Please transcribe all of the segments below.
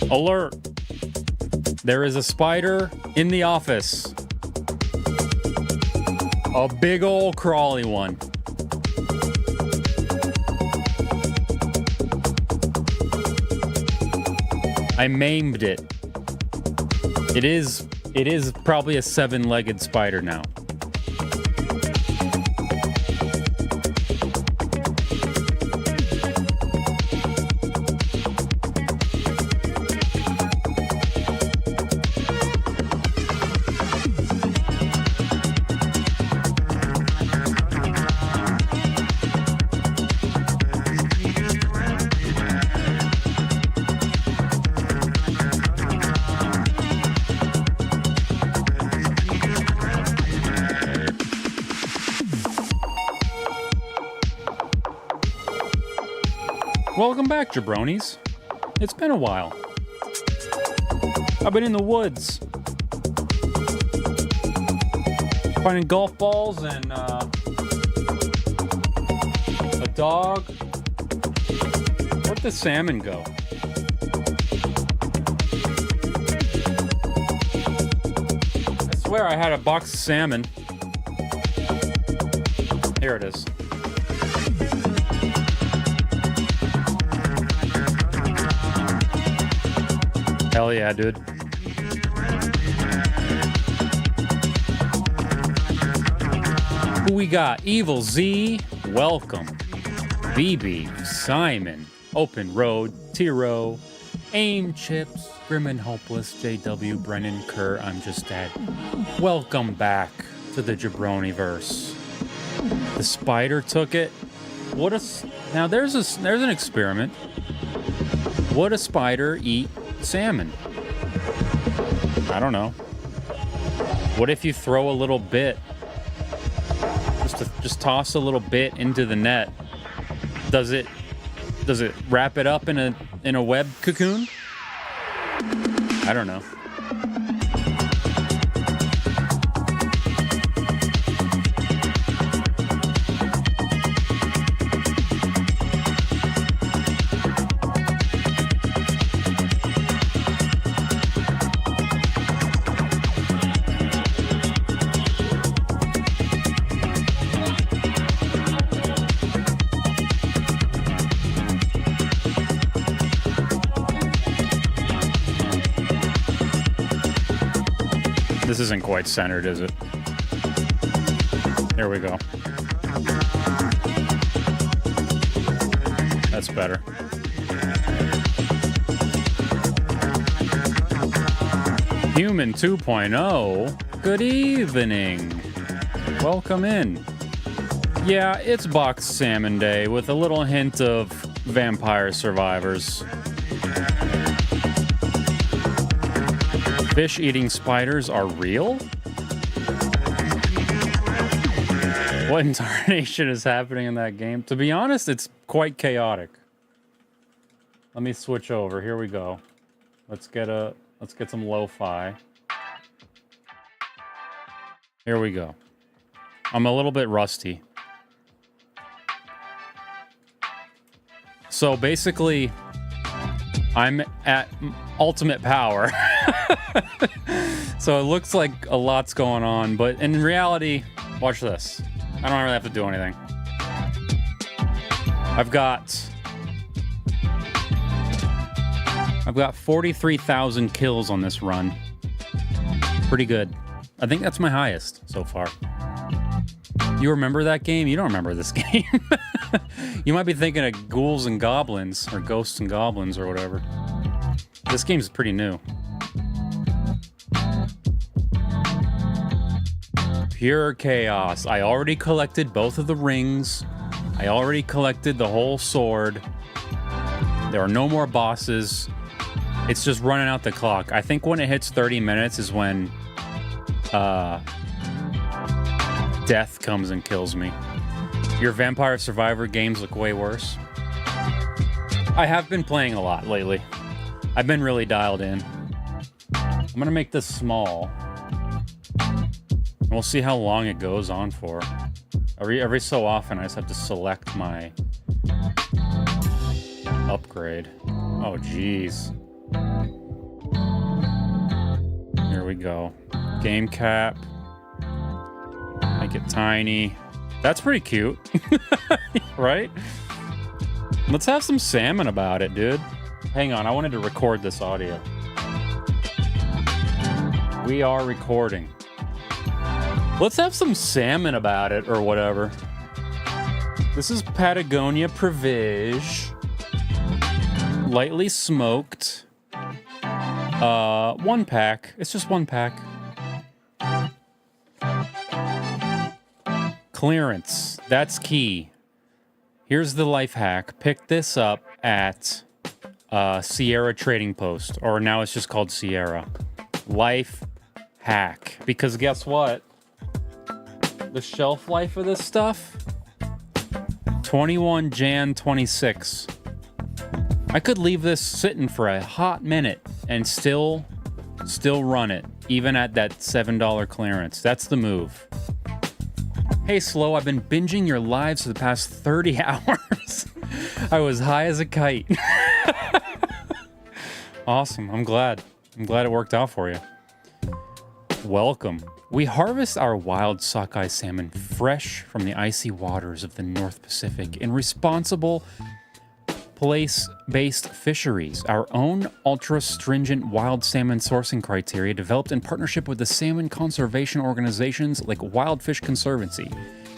Alert! There is a spider in the office. A big old crawly one. I maimed it. It is probably a 7-legged spider now. Welcome back, jabronis. It's been a while. I've been in the woods. Finding golf balls and a dog. Where'd the salmon go? I swear I had a box of salmon. Here it is. Hell yeah, dude. Who we got? Evil Z, welcome. BB, Simon, Open Road, Tiro, Aim Chips, Grim and Hopeless, JW, Brennan, Kerr, I'm Just Dead. Welcome back to the Jabroniverse. The spider took it. Now there's an experiment. Would a spider eat salmon? I don't know. What if you throw a little bit, just toss a little bit into the net? Does it wrap it up in a web cocoon? I don't know. This isn't quite centered, is it? Here we go. That's better. Human 2.0. Good evening. Welcome in. Yeah, it's boxed salmon day with a little hint of vampire survivors. Fish-eating spiders are real? What in tarnation is happening in that game? To be honest, it's quite chaotic. Let me switch over. Here we go. Let's get some lo-fi. Here we go. I'm a little bit rusty. So basically, I'm at ultimate power. So it looks like a lot's going on, but in reality, watch this. I don't really have to do anything. I've got 43,000 kills on this run. Pretty good. I think that's my highest so far. You remember that game? You don't remember this game. You might be thinking of Ghouls and Goblins, or Ghosts and Goblins, or whatever. This game's pretty new. Pure chaos. I already collected both of the rings. I already collected the whole sword. There are no more bosses. It's just running out the clock. I think when it hits 30 minutes is when death comes and kills me. Your Vampire Survivor games look way worse. I have been playing a lot lately. I've been really dialed in. I'm gonna make this small. And we'll see how long it goes on for. Every so often, I just have to select my upgrade. Oh, jeez. Here we go. Game cap. Make it tiny. That's pretty cute. Right? Let's have some salmon about it, dude. Hang on, I wanted to record this audio. We are recording. Let's have some salmon about it, or whatever. This is Patagonia Privige. Lightly smoked. 1 pack. It's just 1 pack. Clearance. That's key. Here's the life hack. Pick this up at Sierra Trading Post. Or now it's just called Sierra. Life hack. Because guess what? The shelf life of this stuff? 21 Jan 26. I could leave this sitting for a hot minute and still run it, even at that $7 clearance. That's the move. Hey, Slow, I've been binging your lives for the past 30 hours. I was high as a kite. Awesome. I'm glad it worked out for you. Welcome. We harvest our wild sockeye salmon fresh from the icy waters of the North Pacific in responsible place-based fisheries. Our own ultra-stringent wild salmon sourcing criteria developed in partnership with the salmon conservation organizations like Wild Fish Conservancy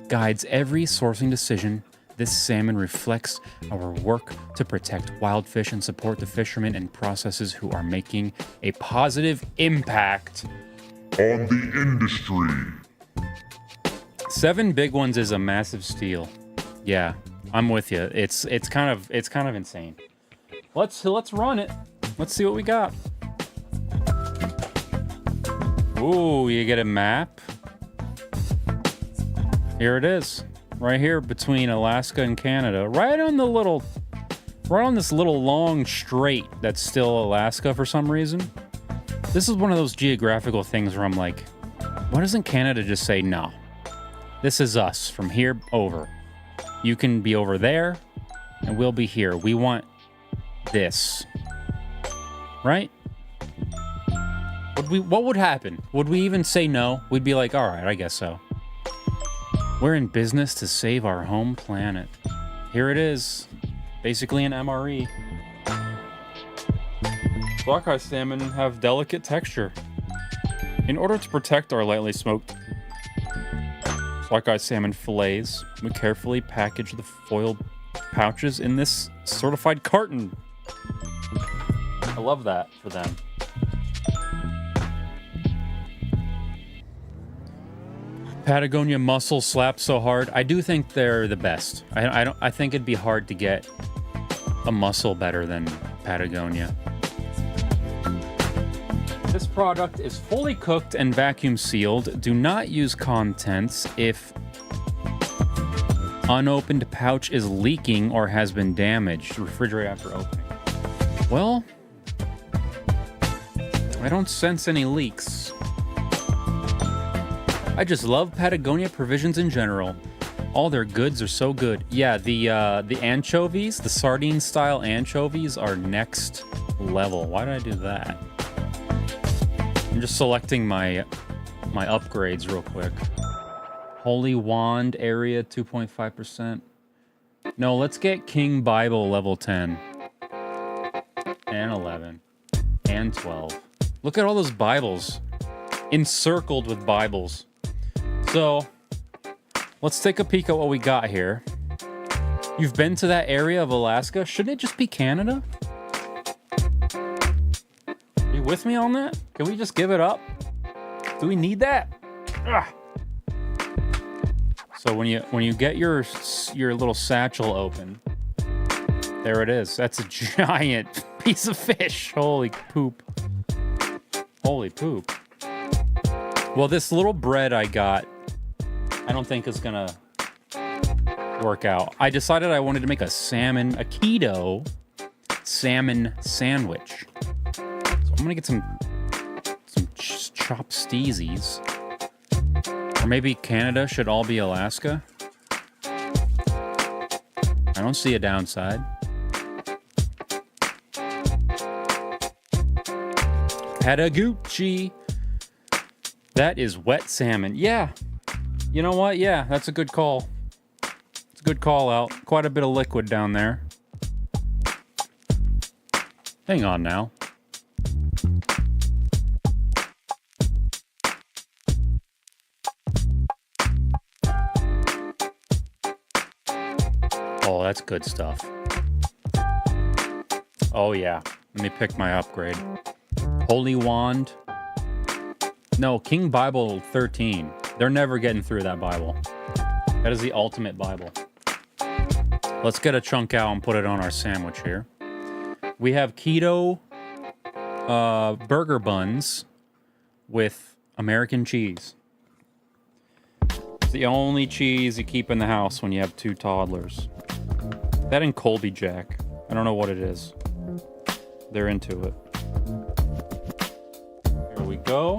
guides every sourcing decision. This salmon reflects our work to protect wild fish and support the fishermen and processors who are making a positive impact on the industry. 7 big ones is a massive steal. Yeah, I'm with you. It's kind of insane. Let's run it. Let's see what we got. Ooh, you get a map. Here it is. Right here between Alaska and Canada. Right on this little long strait that's still Alaska for some reason. This is one of those geographical things where I'm like, why doesn't Canada just say no? This is us from here over. You can be over there and we'll be here. We want this. Right? What would happen? Would we even say no? We'd be like, all right, I guess so. We're in business to save our home planet. Here it is. Basically an MRE. Sockeye salmon have delicate texture. In order to protect our lightly smoked sockeye salmon fillets, we carefully package the foil pouches in this certified carton. I love that for them. Patagonia mussel slaps so hard. I do think they're the best. I think it'd be hard to get a mussel better than Patagonia. This product is fully cooked and vacuum sealed. Do not use contents if unopened pouch is leaking or has been damaged. Refrigerate after opening. Well, I don't sense any leaks. I just love Patagonia provisions in general. All their goods are so good. Yeah, the anchovies, the sardine style anchovies are next level. Why did I do that? I'm just selecting my upgrades real quick. Holy Wand area 2.5%. No, let's get King Bible level 10 and 11 and 12. Look at all those Bibles encircled with Bibles. So let's take a peek at what we got here. You've been to that area of Alaska? Shouldn't it just be Canada? Are you with me on that? Can we just give it up? Do we need that? Ugh. So when you get your little satchel open, there it is. That's a giant piece of fish. Holy poop. Holy poop. Well, this little bread I got, I don't think is gonna work out. I decided I wanted to make a keto salmon sandwich. So I'm gonna get some chopped steezies. Or maybe Canada should all be Alaska. I don't see a downside. Patagonia. That is wet salmon. Yeah. You know what? Yeah, that's a good call. It's a good call out. Quite a bit of liquid down there. Hang on now. Oh, that's good stuff. Oh, yeah. Let me pick my upgrade. Holy Wand. No, King Bible 13. They're never getting through that Bible. That is the ultimate Bible. Let's get a chunk out and put it on our sandwich here. We have keto burger buns with American cheese. It's the only cheese you keep in the house when you have 2 toddlers. That and Colby Jack. I don't know what it is. They're into it. Here we go.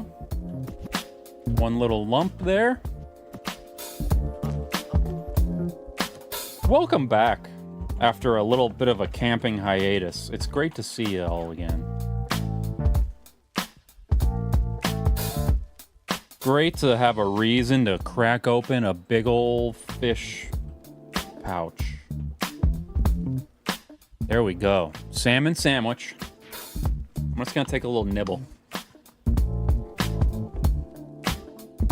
One little lump there. Welcome back after a little bit of a camping hiatus. It's great to see you all again. Great to have a reason to crack open a big old fish pouch. There we go. Salmon sandwich. I'm just gonna take a little nibble.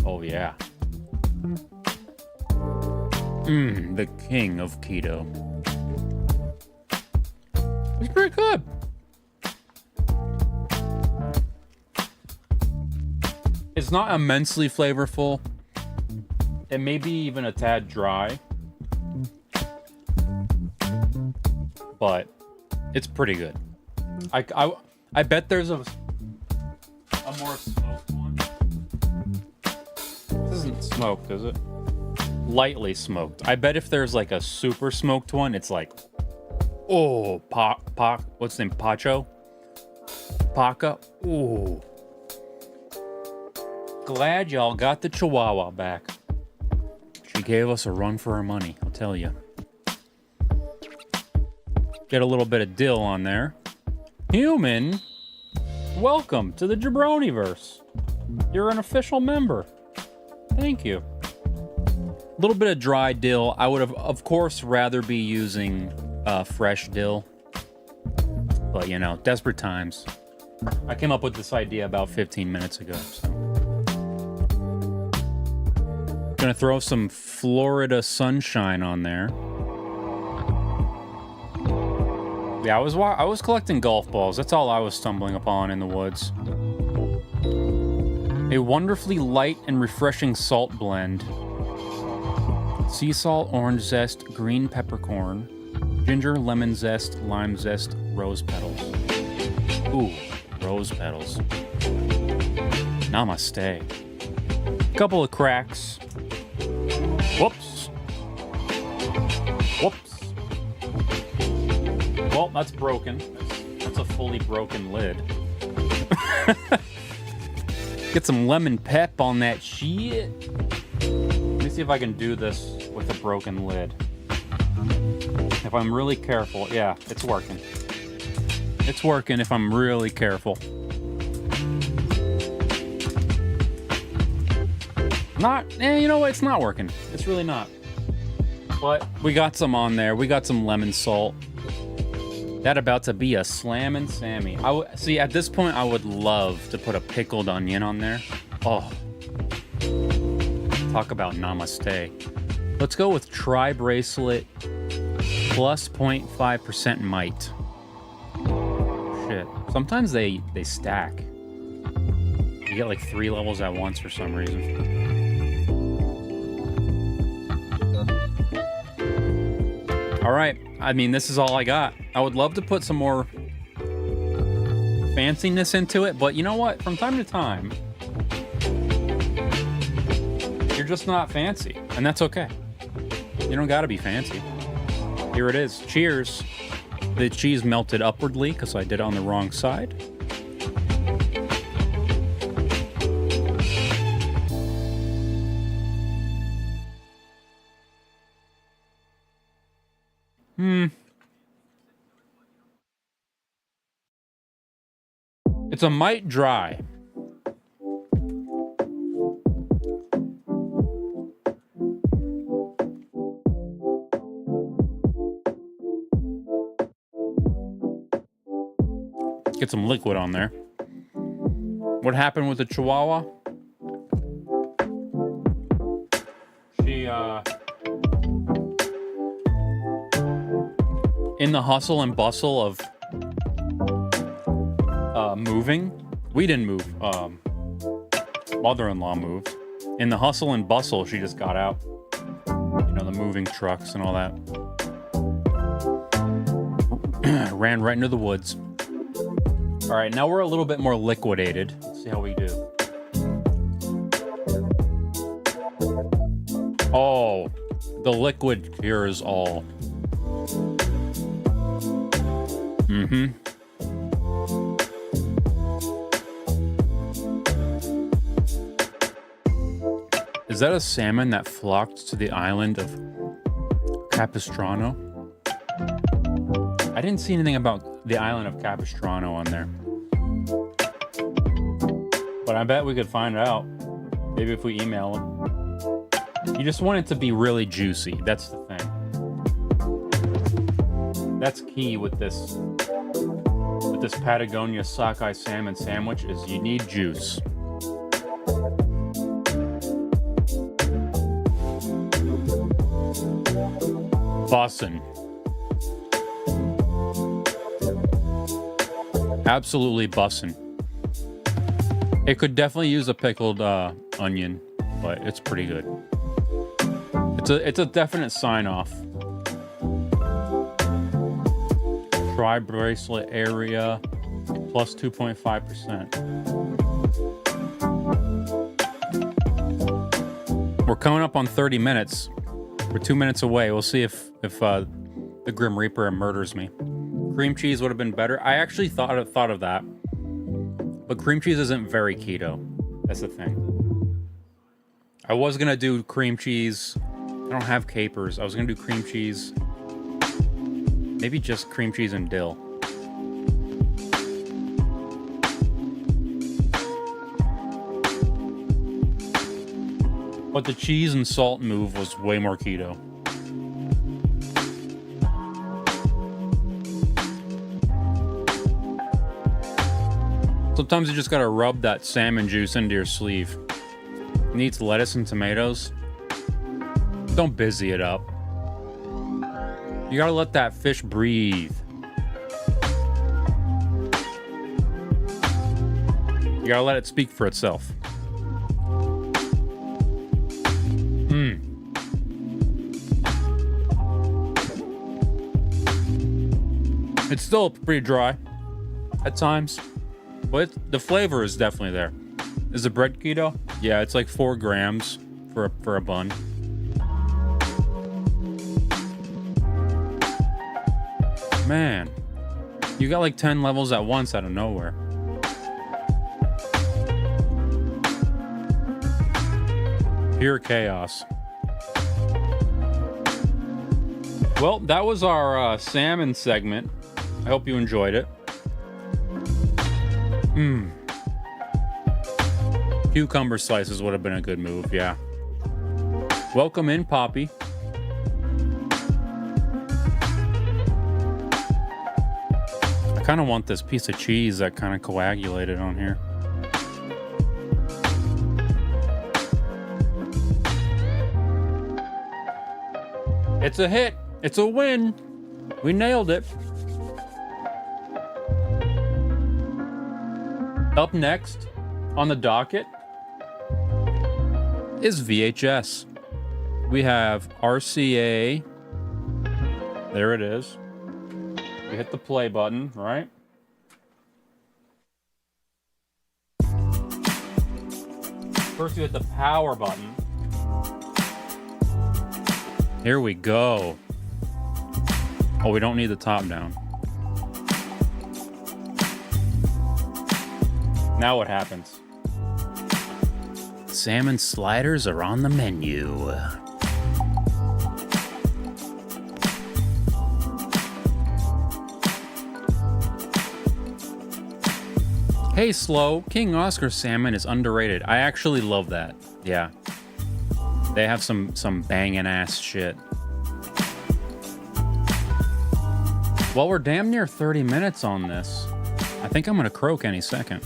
Oh yeah. The king of keto. It's pretty good. It's not immensely flavorful. It may be even a tad dry. But it's pretty good. I bet there's a more smoked one. This isn't smoked, is it? Lightly smoked. I bet if there's like a super smoked one, it's like, oh, what's the name? Pacho? Paca? Ooh. Glad y'all got the Chihuahua back. She gave us a run for our money, I'll tell you. Get a little bit of dill on there. Human, welcome to the Jabroniverse. You're an official member. Thank you. A little bit of dry dill. I would have, of course, rather be using fresh dill. But, you know, desperate times. I came up with this idea about 15 minutes ago. So. Gonna throw some Florida sunshine on there. Yeah, I was collecting golf balls. That's all I was stumbling upon in the woods. A wonderfully light and refreshing salt blend. Sea salt, orange zest, green peppercorn, ginger, lemon zest, lime zest, rose petals. Ooh, rose petals. Namaste. Couple of cracks. Whoops. Whoops. Well, that's broken. That's a fully broken lid. Get some lemon pep on that shit. Let me see if I can do this with a broken lid. If I'm really careful, yeah, it's working. It's working if I'm really careful. You know what? It's not working. It's really not. But we got some on there. We got some lemon salt. That about to be a slammin' Sammy. See, at this point, I would love to put a pickled onion on there. Oh. Talk about namaste. Let's go with Tri-Bracelet plus 0.5% might. Shit. Sometimes they stack. You get like 3 levels at once for some reason. All right. I mean, this is all I got. I would love to put some more fanciness into it, but you know what? From time to time, you're just not fancy, and that's okay. You don't gotta be fancy. Here it is. Cheers. The cheese melted upwardly because I did it on the wrong side. It's a mite dry. Get some liquid on there. What happened with the Chihuahua? She, in the hustle and bustle of moving, we didn't move. Mother-in-law moved. In the hustle and bustle, she just got out. You know, the moving trucks and all that. Ran right into the woods. All right, now we're a little bit more liquidated. Let's see how we do. Oh, the liquid cures all. Mm-hmm. Is that a salmon that flocked to the island of Capistrano? I didn't see anything about the island of Capistrano on there. But I bet we could find out. Maybe if we email them. You just want it to be really juicy. That's the thing. That's key with this Patagonia sockeye salmon sandwich is you need juice. Bussin'. Absolutely bussin'. It could definitely use a pickled onion, but it's pretty good. It's a definite sign off. Tri bracelet area plus 2.5%. We're coming up on 30 minutes. We're 2 minutes away. We'll see if the Grim Reaper murders me. Cream cheese would have been better. I actually thought of that. But cream cheese isn't very keto. That's the thing. I was going to do cream cheese. I don't have capers. I was going to do cream cheese. Maybe just cream cheese and dill. But the cheese and salt move was way more keto. Sometimes you just gotta rub that salmon juice into your sleeve. It needs lettuce and tomatoes. Don't busy it up. You gotta let that fish breathe. You gotta let it speak for itself. It's still pretty dry at times, but the flavor is definitely there. Is the bread keto? Yeah, it's like 4 grams for a bun. Man, you got like 10 levels at once out of nowhere. Pure chaos. Well, that was our salmon segment. I hope you enjoyed it. Cucumber slices would have been a good move, yeah. Welcome in, Poppy. I kind of want this piece of cheese that kind of coagulated on here. It's a hit. It's a win. We nailed it. Up next on the docket is VHS. We have RCA. There it is. We hit the play button, right? First, you hit the power button. Here we go. Oh, we don't need the top down. Now what happens? Salmon sliders are on the menu. Hey, Slow, King Oscar salmon is underrated. I actually love that. Yeah. They have some banging ass shit. Well, we're damn near 30 minutes on this. I think I'm gonna croak any second.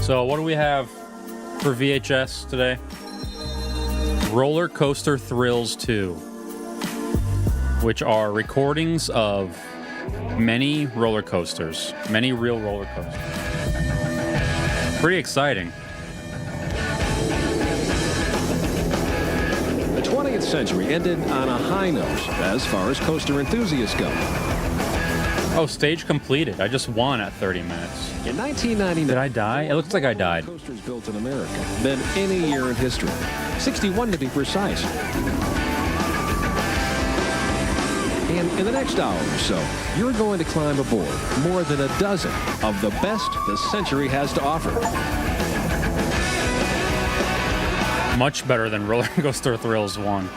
So what do we have for VHS today? Roller Coaster Thrills 2, which are recordings of many roller coasters, many real roller coasters. Pretty exciting. The 20th century ended on a high note as far as coaster enthusiasts go. Oh, stage completed. I just won at 30 minutes. In 1999, Did I die? It looks like I died. coasters built in America than any year in history. 61 to be precise. And in the next hour or so, you're going to climb aboard more than a dozen of the best the century has to offer. Much better than Roller Coaster Thrills 1.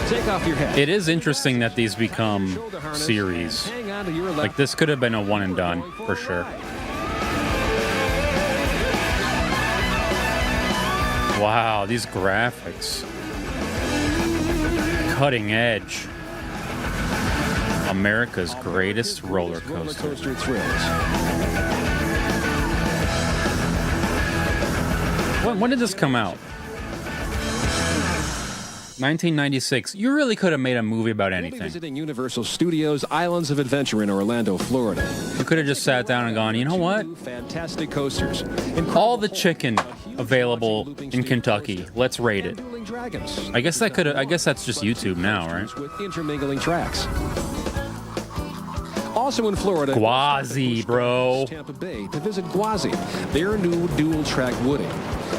Take off your hat. It is interesting that these become series. Hang on to your left. Like, this could have been a one and done, for sure. Wow, these graphics. Cutting edge. America's greatest roller coaster. Coaster thrills. When did this come out? 1996. You really could have made a movie about We'll be anything. visiting Universal Studios Islands of Adventure in Orlando, Florida. You could have just sat down and gone, you know what? Fantastic coasters. All the chicken available in Kentucky. Let's rate it. Dueling dragons. I guess that could. I guess that's just YouTube now, right? With intermingling tracks. Also in Florida, Gwazi, bro. Tampa Bay to visit Gwazi, their new dual-track wooding.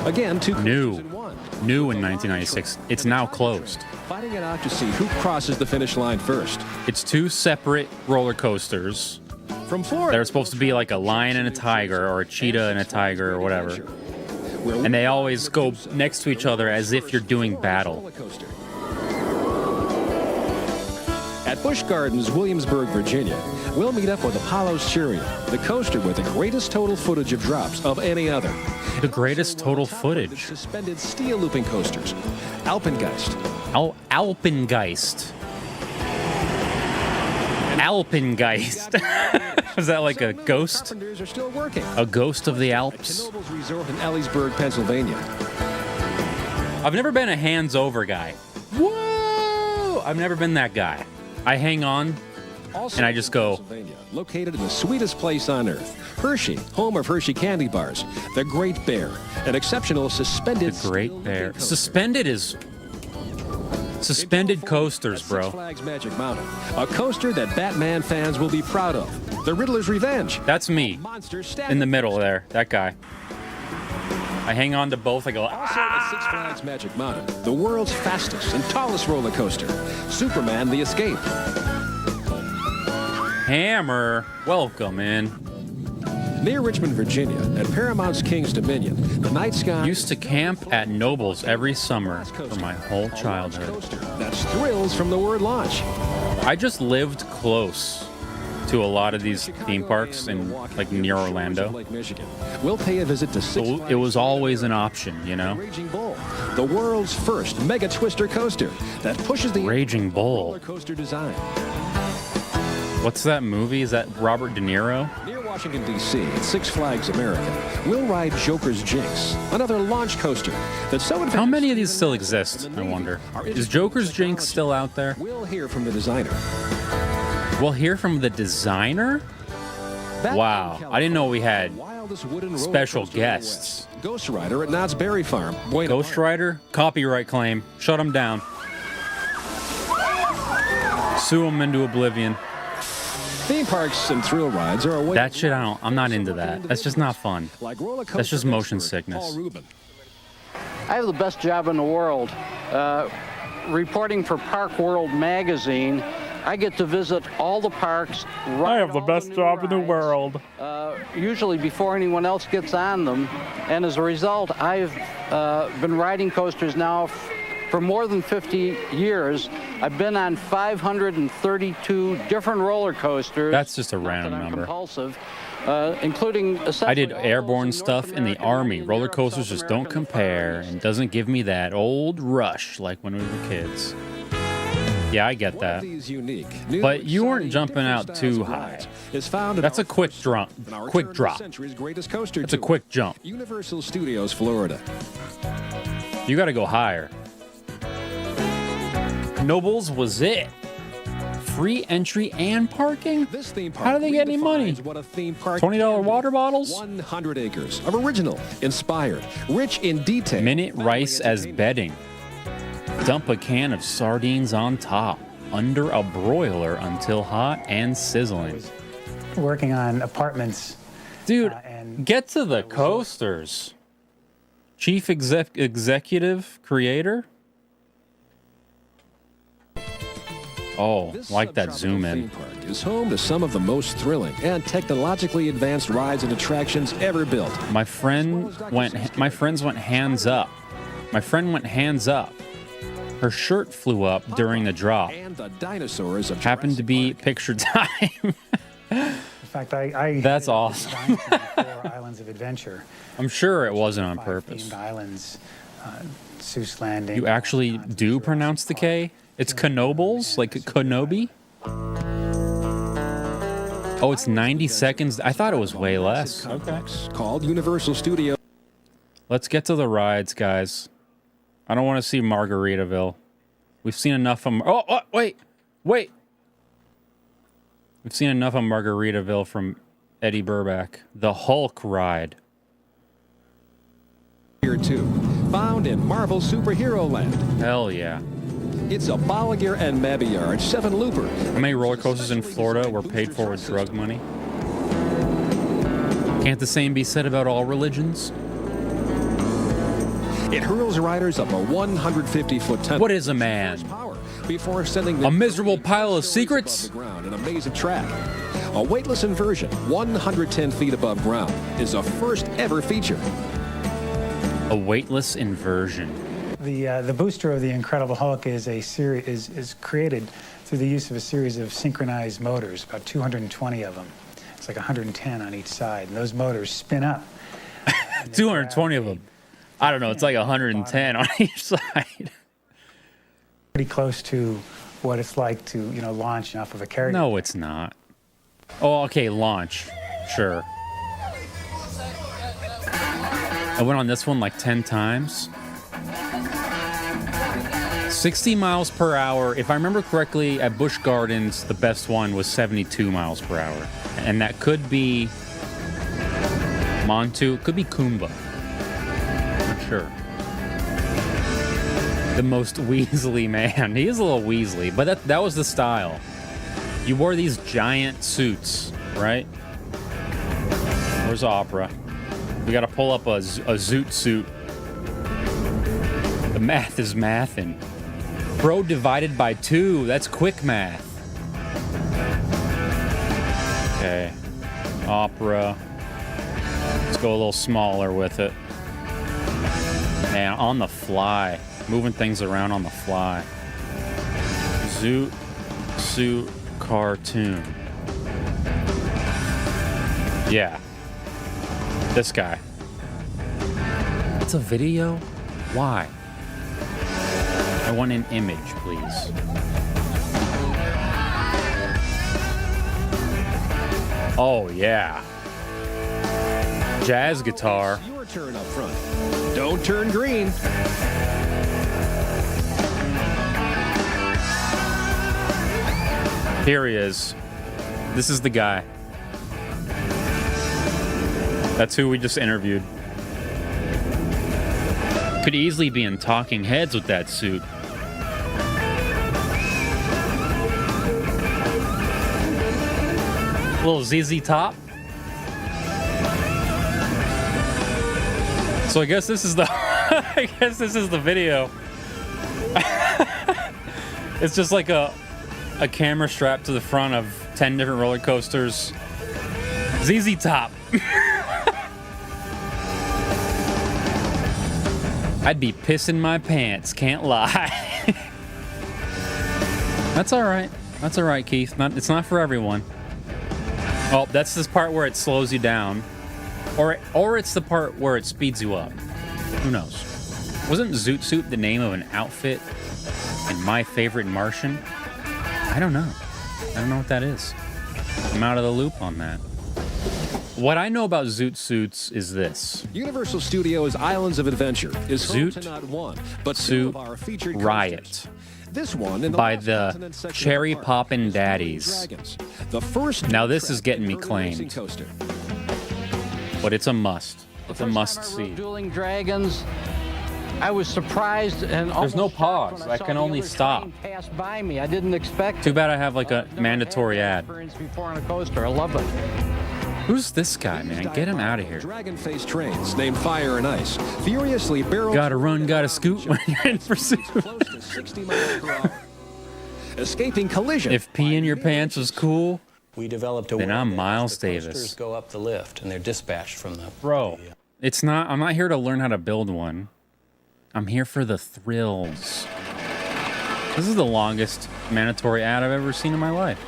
Again, two New. coasters in one. New in 1996. It's now closed. Fighting it out to see who crosses the finish line first. It's two separate roller coasters. From Florida, They're supposed to be like a lion and a tiger, or a cheetah and a tiger, or whatever. And they always go next to each other as if you're doing battle. At Busch Gardens, Williamsburg, Virginia, we'll meet up with Apollo's Chariot, the coaster with the greatest total footage of drops of any other. The greatest total The footage. suspended steel looping coasters, Alpengeist. Alpengeist. Alpengeist. Is that like a ghost? Carpenters are still working. A ghost of the Alps? Nobles Resort in Ellisburg, Pennsylvania. I've never been a hands-over guy. Whoa! I've never been that guy. I hang on, Also and I just go, Pennsylvania, located in the sweetest place on earth, Hershey, home of Hershey candy bars, the Great Bear, an exceptional suspended the Great steel Bear. looping coaster. Suspended is... Suspended coasters, Six bro. Flags Magic Mountain, a coaster that Batman fans will be proud of. The Riddler's Revenge. That's me. Monster In the middle there. That guy. I hang on to both. I go, Also at Six Flags Magic Mountain, the world's fastest and tallest roller coaster, Superman the Escape. Hammer. Welcome in. Near Richmond, Virginia, at Paramount's King's Dominion, the night sky Used to camp at Nobles every summer for my whole childhood. coaster. That's thrills from the word launch. I just lived close to a lot of these theme parks in like near Orlando. Lake Michigan. We'll pay a visit to Six So Flags it was always an option, you know? Raging Bull, the world's first mega twister coaster that pushes the Raging Bull. roller coaster design. What's that movie? Is that Robert De Niro? Near Washington, D.C., at Six Flags America, we'll ride Joker's Jinx, another launch coaster that's so advanced. How many of these still exist, I wonder? Is Joker's Jinx still out there? We'll hear from the designer. We'll hear from the designer? Wow, I didn't know we had Wildest wooden roller special coaster in the guests. West. Ghost Rider at Knott's Berry Farm. Ghost Rider? Copyright claim. Shut him down. Sue him into oblivion. Theme parks and thrill rides are a way. That shit, I'm not into that. That's just not fun. Like roller That's just coaster motion expert sickness. Paul Rubin. I have the best job in the world. Reporting for Park World magazine, I get to visit all the parks. I have the best job in the world. Usually before anyone else gets on them. And as a result, I've been riding coasters now for more than 50 years. I've been on 532 different roller coasters. That's just a Not random that I'm number. Compulsive, including I did all airborne those in stuff North in the America, Army. Europe, Roller South coasters just don't America, and the Far compare East. and doesn't give me that old rush like when we were kids. Yeah, I get One of that. these unique, new, But you weren't exciting, jumping different out styles too of high. rides is found in That's our a quick first drop. and our Quick return to drop. the century's greatest coaster That's a tour, quick jump. Universal Studios, Florida. You got to go higher. Nobles was it. Free entry and parking? This theme park How do they get any money? redefines what a theme park $20 can be. water bottles? 100 acres of original, inspired, rich in detail. Minute family rice as entertainment. bedding. Dump a can of sardines on top. Under a broiler until hot and sizzling. Working on apartments. Dude, and get to the coasters. Chief executive creator? Oh, This like that subtropical zoom theme in. park is home to some of the most thrilling and technologically advanced rides and attractions ever built. My friends went hands up. My friend went hands up. Her shirt flew up during the drop. And the dinosaurs of Happened to Jurassic be Park. picture time. In fact, I That's headed the awesome. design team for Islands of Adventure. I'm sure it wasn't on 5 purpose. Themed islands, Seuss Landing. You actually do pronounce the K? It's Knobles? Like Kenobi? Oh, it's 90 seconds. I thought it was way less. Okay. Called Universal Studios. Let's get to the rides, guys. I don't want to see Margaritaville. We've seen enough of... wait. We've seen enough of Margaritaville from Eddie Burback. The Hulk ride. Here too, found in Marvel Superhero Land. Hell yeah. It's a Bolliger and Mabillard 7-looper. How many roller coasters in Florida were paid for with drug money? Can't the same be said about all religions? It hurls riders up a 150-foot tunnel. What is a man? Power before sending them A miserable pile of stories secrets? above the ground in a maze of track. A weightless inversion, 110 feet above ground, is a first ever feature. A weightless inversion. The booster of the Incredible Hulk is is created through the use of a series of synchronized motors, about 220 of them. It's like 110 on each side, and those motors spin up. And they 220 of grab them. I don't know. It's like 110 on each side. pretty close to what it's like to launch off of a carrier. No, it's not. Oh, okay. Launch. Sure. I went on this one like 10 times. 60 miles per hour. If I remember correctly, at Busch Gardens, the best one was 72 miles per hour. And that could be Montu. Could be Kumba. Not sure. The most Weasley man. He is a little Weasley, but that was the style. You wore these giant suits, right? Where's Opera? We gotta pull up a zoot suit. The math is mathin'. Bro divided by 2. That's quick math. Okay. Opera. Let's go a little smaller with it. Man, on the fly. Moving things around on the fly. Zoot suit cartoon. Yeah. This guy. It's a video? Why? I want an image, please. Oh, yeah. Jazz guitar. It's your turn up front. Don't turn green. Here he is. This is the guy. That's who we just interviewed. Could easily be in Talking Heads with that suit. little ZZ Top. So I guess this is the I guess this is the video. It's just like a camera strapped to the front of 10 different roller coasters. ZZ Top. I'd be pissing my pants, can't lie. That's all right. That's all right, Keith. It's not for everyone. Oh, that's this part where it slows you down. Or it's the part where it speeds you up. Who knows? Wasn't Zoot Suit the name of an outfit in My Favorite Martian? I don't know. I don't know what that is. I'm out of the loop on that. What I know about Zoot Suits is this. Universal Studios Islands of Adventure is home to Zoot not one, but two Suit of our featured Riot. coasters. This one in the By last the continent section of Cherry the park Poppin' is Blue Daddies. Dragons, the first Now this is track getting me inverted racing claimed. coaster. But it's a must. It's a First must time I see. rode Dueling Dragons, I was surprised and There's no almost shocked pause. when I saw can the only other stop. train pass by me. I didn't expect Too it. bad I have like a Never had mandatory that ad. experience before on a coaster. I love it. Who's this guy, man? Get him out of here. Dragon-faced trains named Fire and Ice furiously barrel. Gotta run, gotta scoot when you're in pursuit. Close to 60 miles per hour. Escaping collision. If pee in your pants was cool, We developed a Then way I'm that Miles as the coasters Davis. go up the lift and they're dispatched from the bro, it's not. I'm not here to learn how to build one. I'm here for the thrills. This is the longest mandatory ad I've ever seen in my life.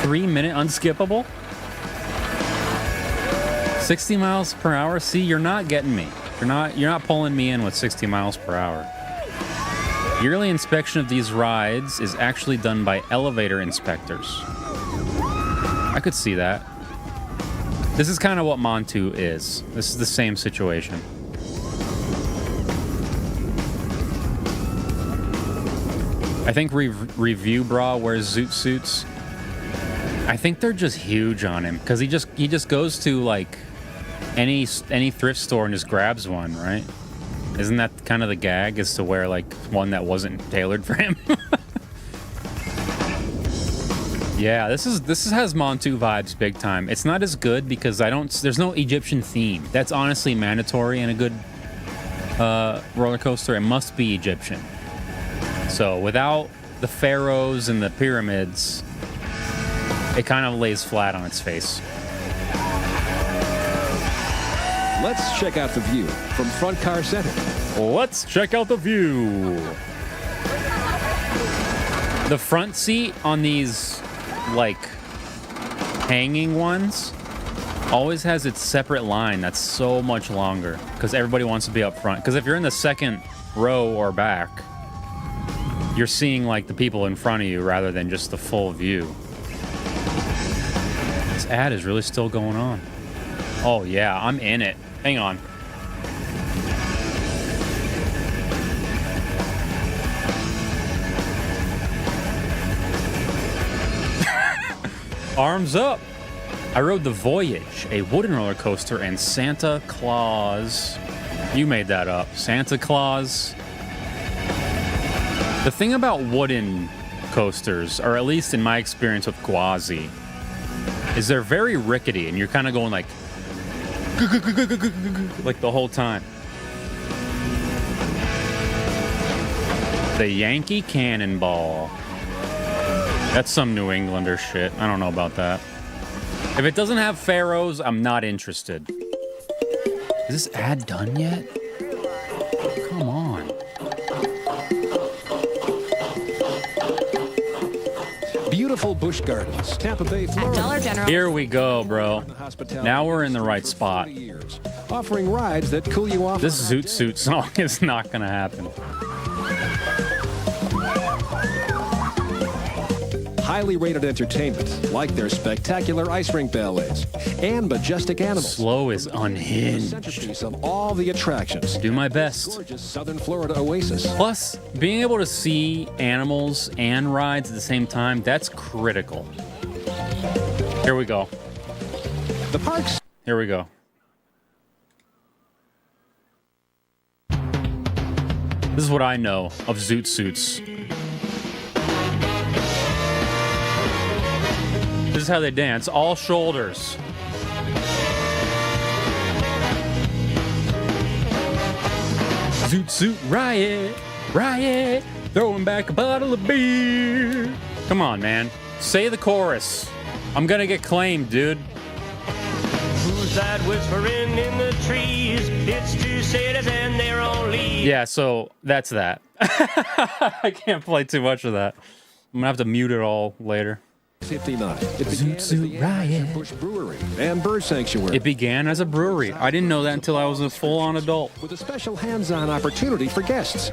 3-minute unskippable. 60 miles per hour. See, you're not getting me. You're not pulling me in with 60 miles per hour. Yearly inspection of these rides is actually done by elevator inspectors. I could see that. This is kind of what Montu is. This is the same situation. I think Review Bra wears Zoot Suits. I think they're just huge on him because he just goes to like any thrift store and just grabs one, right? Isn't that kind of the gag, is to wear like one that wasn't tailored for him? Yeah, this has Montu vibes big time. It's not as good because there's no Egyptian theme. That's honestly mandatory in a good roller coaster. It must be Egyptian. So without the pharaohs and the pyramids, it kind of lays flat on its face. Let's check out the view from Front Car Center. Let's check out the view. The front seat on these, like, hanging ones always has its separate line that's so much longer because everybody wants to be up front. Because if you're in the second row or back, you're seeing, like, the people in front of you rather than just the full view. This ad is really still going on. Oh, yeah, I'm in it. Hang on. Arms up. I rode the Voyage, a wooden roller coaster, and Santa Claus. You made that up. Santa Claus. The thing about wooden coasters, or at least in my experience with Gwazi, is they're very rickety, and you're kind of going like the whole time. The Yankee Cannonball. That's some New Englander shit. I don't know about that. If it doesn't have pharaohs, I'm not interested. Is this ad done yet? Come on. Beautiful Busch Gardens, Tampa Bay, Florida. Dollar General. Here we go, bro. Now we're in the right spot. Offering rides that cool you off. This Zoot Suit song is not gonna happen. Highly rated entertainment, like their spectacular ice rink ballets and majestic animals. Slow is unhinged. Centerpiece of all the attractions. Do my best. Gorgeous southern Florida oasis. Plus, being able to see animals and rides at the same time, that's critical. Here we go. The parks. Here we go. This is what I know of Zoot Suits. This is how they dance. All shoulders. Zoot Zoot Riot. Riot. Throwing back a bottle of beer. Come on, man. Say the chorus. I'm gonna get claimed, dude. Who's that whispering in the trees? It's two cities and they're only. Yeah, so that's that. I can't play too much of that. I'm gonna have to mute it all later. 59. It began Zoot as the Zoot Riot. Anheuser-Busch Brewery and Bird Sanctuary. It began as a brewery. I didn't know that until I was a full-on adult. With a special hands-on opportunity for guests.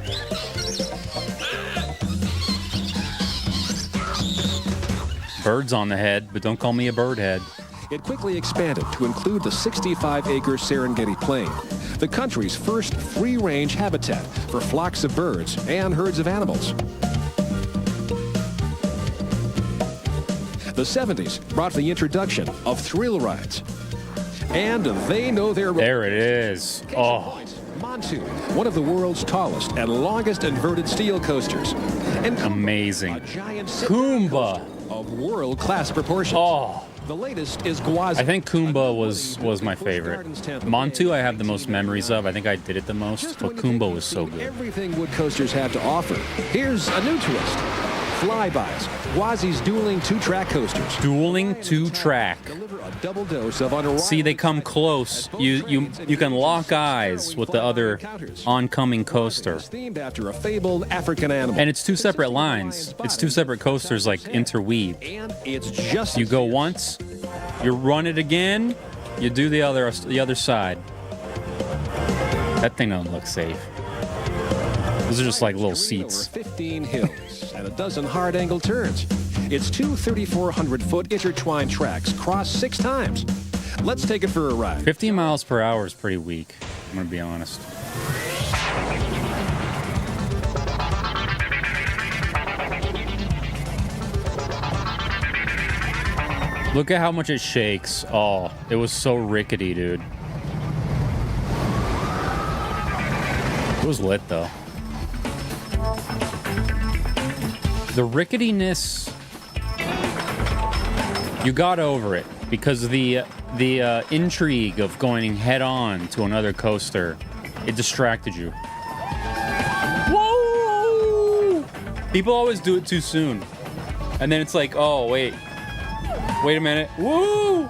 Birds on the head, but don't call me a bird head. It quickly expanded to include the 65-acre Serengeti Plain, the country's first free-range habitat for flocks of birds and herds of animals. The 70s brought the introduction of thrill rides. And they know their... There it is. Oh. Montu, one of the world's tallest and longest inverted steel coasters. And Amazing. a giant sit-down Kumba. coaster of world-class proportions. Oh. The latest is Gwazi. I think Kumba was my favorite. Montu I have the most memories of. I think I did it the most, but Kumba was so good. Everything wood coasters have to offer. Here's a new twist. Flybys, Gwazi's dueling two-track coasters. Dueling two-track. Deliver a double dose of unrivaled See, they come close. You can lock eyes with the other oncoming coaster. themed after a fabled African animal. And it's two separate lines. It's two separate coasters like interweave. And it's just You go once, you run it again, you do the other side. That thing don't look safe. Those are just like little seats. Over 15 hills and a dozen hard-angle turns. Its two 3,400-foot intertwined tracks cross 6 times. Let's take it for a ride. 50 miles per hour is pretty weak, I'm gonna be honest. Look at how much it shakes. Oh, it was so rickety, dude. It was lit, though. The ricketiness, you got over it because the intrigue of going head on to another coaster, it distracted you. Whoa! People always do it too soon, and then it's like, oh wait a minute, woo!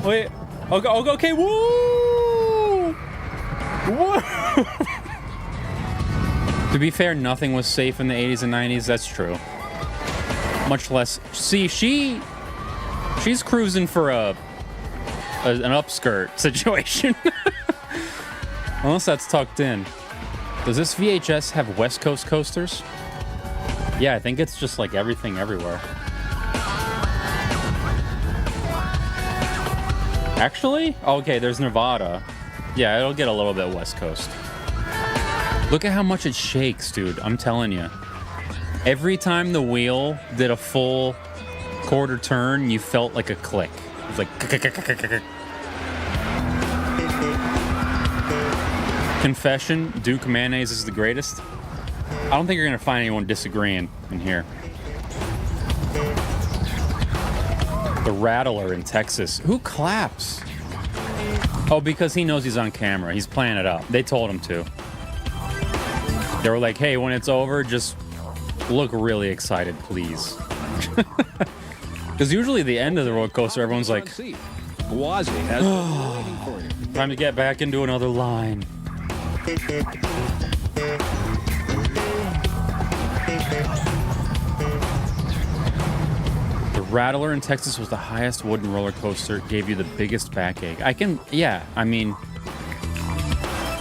Wait, okay, woo! Woo! To be fair, nothing was safe in the 80s and 90s. That's true. Much less. See, she's cruising for an upskirt situation. Unless that's tucked in. Does this VHS have West Coast coasters? Yeah, I think it's just like everything everywhere. Actually? Okay, there's Nevada. Yeah, it'll get a little bit West Coast. Look at how much it shakes, dude. I'm telling you. Every time the wheel did a full quarter turn, you felt like a click. It was like... Confession, Duke Mayonnaise is the greatest. I don't think you're going to find anyone disagreeing in here. The Rattler in Texas. Who claps? Oh, because he knows he's on camera. He's playing it up. They told him to. They were like, hey, when it's over, just look really excited, please. Because usually the end of the roller coaster, everyone's like, Gwazi has been waiting for you. time to get back into another line. The Rattler in Texas was the highest wooden roller coaster. It gave you the biggest backache. I mean,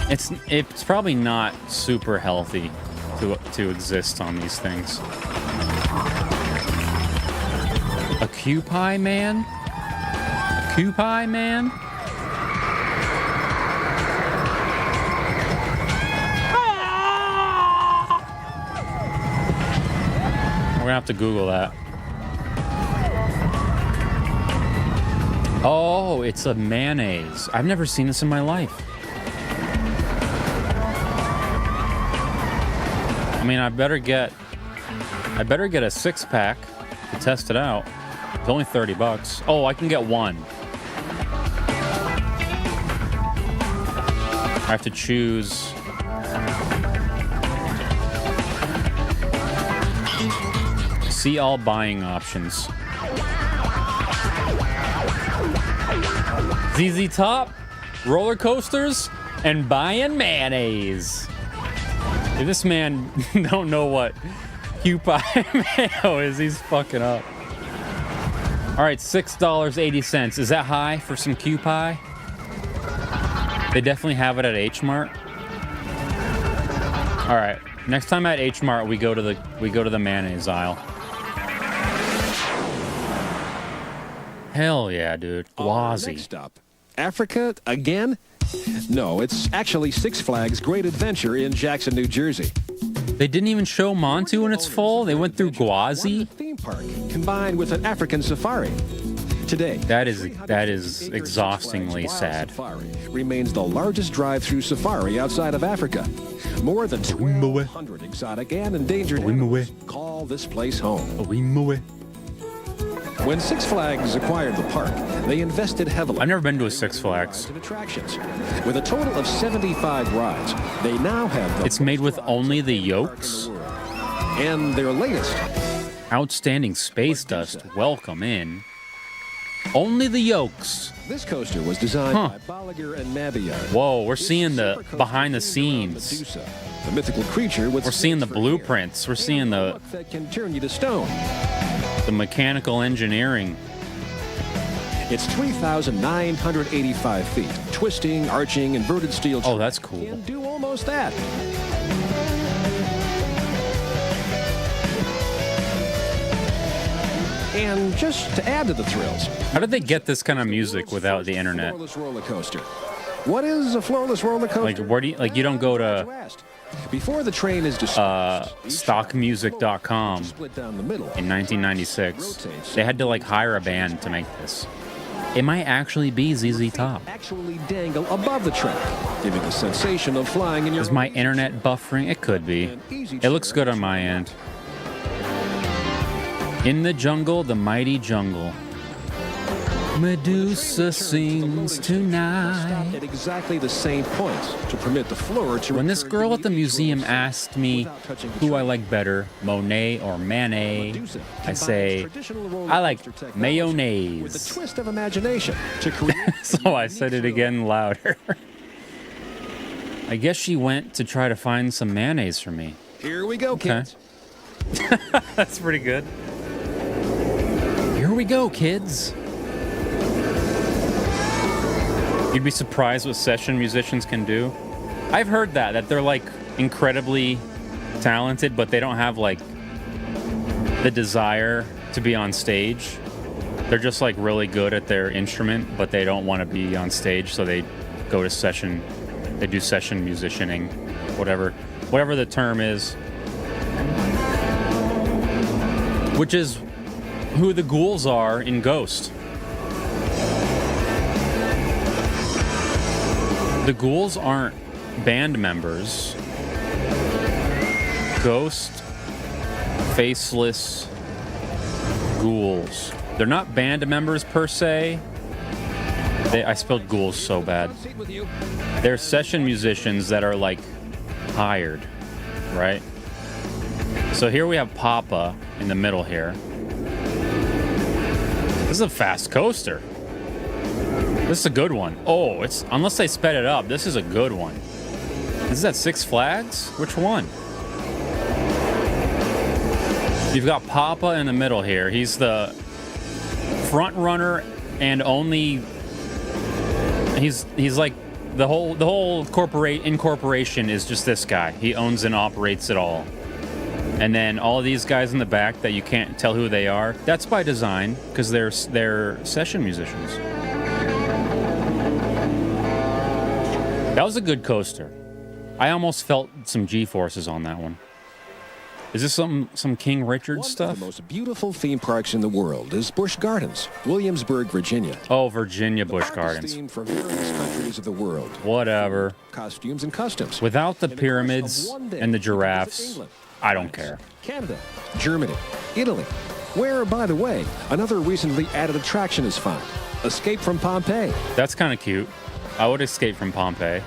it's probably not super healthy to exist on these things. A Q-Pie man? A Q-Pie man? We're gonna have to Google that. Oh, it's a mayonnaise. I've never seen this in my life. I mean, I better get a 6-pack to test it out. It's only $30. Oh, I can get one. I have to choose. See all buying options. ZZ Top, roller coasters, and buying mayonnaise. If this man don't know what Q-Pie mayo is, he's fucking up. All right, $6.80. Is that high for some Q-Pie? They definitely have it at H-Mart. All right, next time at H-Mart, we go to the mayonnaise aisle. Hell yeah, dude. Gwazi. Next up, Africa again? No, it's actually Six Flags Great Adventure in Jackson, New Jersey. They didn't even show Montu in its full. They went through Gwazi. Theme park combined with an African safari. Today, That is exhaustingly sad. Safari remains the largest drive-through safari outside of Africa. More than 1,200 exotic and endangered animals call this place home. When Six Flags acquired the park, they invested heavily. I've never been to a Six Flags. In attractions. With a total of 75 rides, they now have the It's made with only the yolks. and their latest. Outstanding space dust. Welcome in. Only the yolks. This coaster was designed by Bolliger and Mabillard. Whoa, we're seeing the Super coaster behind the featuring scenes. Medusa, the mythical creature with We're seeing the snakes for blueprints. We're hair, seeing and a the look that can turn you to stone. mechanical engineering. It's 3,985 feet, twisting, arching, inverted steel. Oh, that's cool. Can do almost that. And just to add to the thrills, How did they get this kind of music without the internet? floorless roller coaster. What is a floorless roller coaster? Like, where do you, like, you don't go to Before the train is destroyed, stockmusic.com split down the middle. in 1996. They had to like hire a band to make this. It might actually be ZZ Top. Actually dangle above the track, giving a sensation of flying in your Is my internet buffering? It could be. It looks good on my end. In the jungle, the mighty jungle. Medusa sings tonight. at exactly the same points to permit the floor to When this return girl to at the neutral museum position asked me without touching the who I track. like better, Monet or Manet, Medusa I combines say traditional roller I like coaster technology mayonnaise. with a twist of imagination to create So I said it again louder. I guess she went to try to find some mayonnaise for me. Here we go, kids. That's pretty good. Here we go, kids. You'd be surprised what session musicians can do. I've heard that they're like incredibly talented, but they don't have like the desire to be on stage. They're just like really good at their instrument, but they don't want to be on stage, so they go to session. They do session musicianing, whatever the term is. Which is who the ghouls are in Ghost. The ghouls aren't band members. Ghost, faceless ghouls. They're not band members per se. I spelled ghouls so bad. They're session musicians that are like hired, right? So here we have Papa in the middle here. This is a fast coaster. This is a good one. Oh, it's unless they sped it up, this is a good one. This is at Six Flags? Which one? You've got Papa in the middle here. He's the front runner and only he's like the whole incorporation is just this guy. He owns and operates it all. And then all of these guys in the back that you can't tell who they are, that's by design because they're session musicians. That was a good coaster. I almost felt some G-forces on that one. Is this some King Richard One stuff? of the most beautiful theme parks in the world is Busch Gardens, Williamsburg, Virginia. Oh, Virginia Busch Park is Gardens. themed from various countries of the world. Whatever. Costumes and customs. Without the In the course of pyramids one day, and the you can visit giraffes, England, I don't France, care. Canada, Germany, Italy, where, by the way, another recently added attraction is found. Escape from Pompeii. That's kind of cute. I would escape from Pompeii.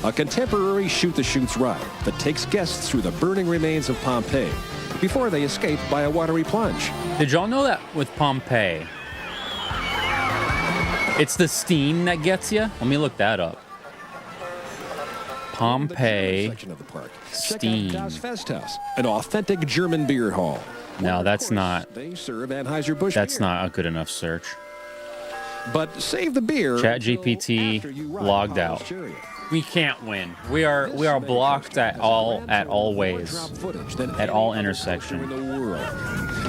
A contemporary shoot-the-chutes ride that takes guests through the burning remains of Pompeii before they escape by a watery plunge. Did y'all know that with Pompeii, it's the steam that gets you? Let me look that up. Pompeii Section of the park. steam. Check out Das Festhaus, an authentic German beer hall. No, that's Of course, not. They serve Anheuser-Busch That's beer. not a good enough search. But save the beer. ChatGPT until after you ride logged the out. polished chariot. We can't win. We are blocked at all ways. At all intersections.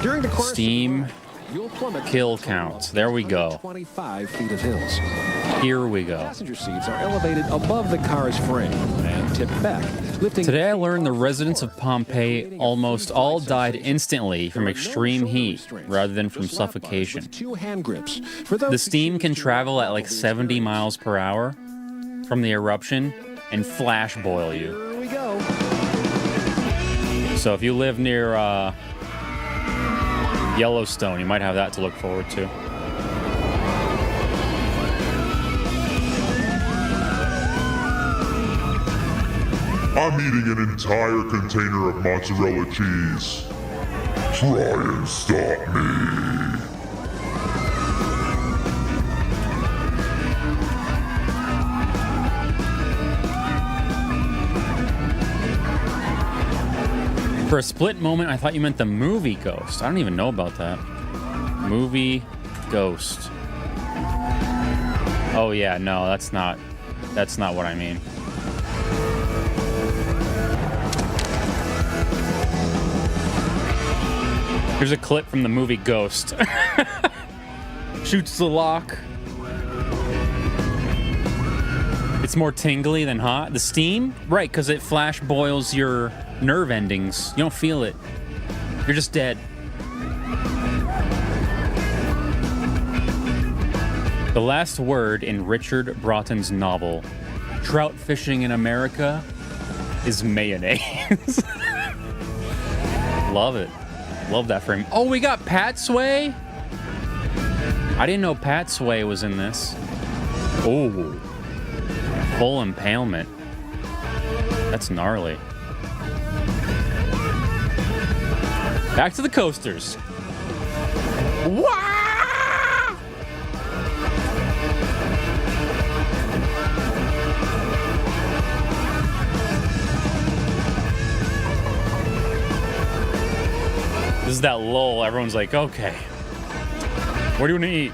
During the course of the Steam ride, you'll plummet kill to counts. There we go. 25 feet of hills. Here we go. Passenger seats are elevated above the car's frame and tipped back, lifting. Today I learned the residents of Pompeii almost all died instantly from extreme heat rather than from suffocation. With 2 hand grips. For those The who steam choose can to travel ride at like these 70 rides. miles per hour from the eruption and flash boil you. Here we go. So if you live near Yellowstone, you might have that to look forward to. I'm eating an entire container of mozzarella cheese. Try and stop me. For a split moment, I thought you meant the movie Ghost. I don't even know about that. Movie Ghost. Oh yeah, no, that's not what I mean. Here's a clip from the movie Ghost. Shoots the lock. It's more tingly than hot. The steam? Right, because it flash boils your nerve endings. You don't feel it. You're just dead. The last word in Richard Broughton's novel, Trout Fishing in America, is mayonnaise. Love it. Love that frame. Oh, we got Pat Sway? I didn't know Pat Sway was in this. Oh. Full impalement. That's gnarly. Back to the coasters. Wah! This is that lull. Everyone's like, okay, where do you want to eat?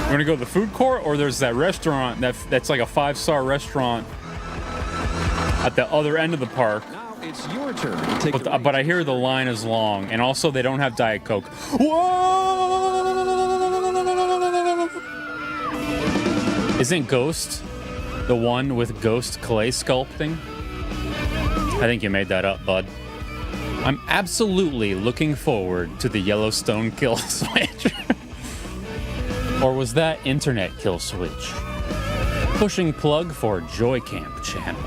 You want to go to the food court, or there's that restaurant that's like a 5-star restaurant at the other end of the park. Now it's your turn to take the But I hear the line is long, and also they don't have Diet Coke. Whoa! Isn't Ghost the one with ghost clay sculpting? I think you made that up, bud. I'm absolutely looking forward to the Yellowstone kill switch. Or was that internet kill switch? Pushing plug for Joy Camp channel.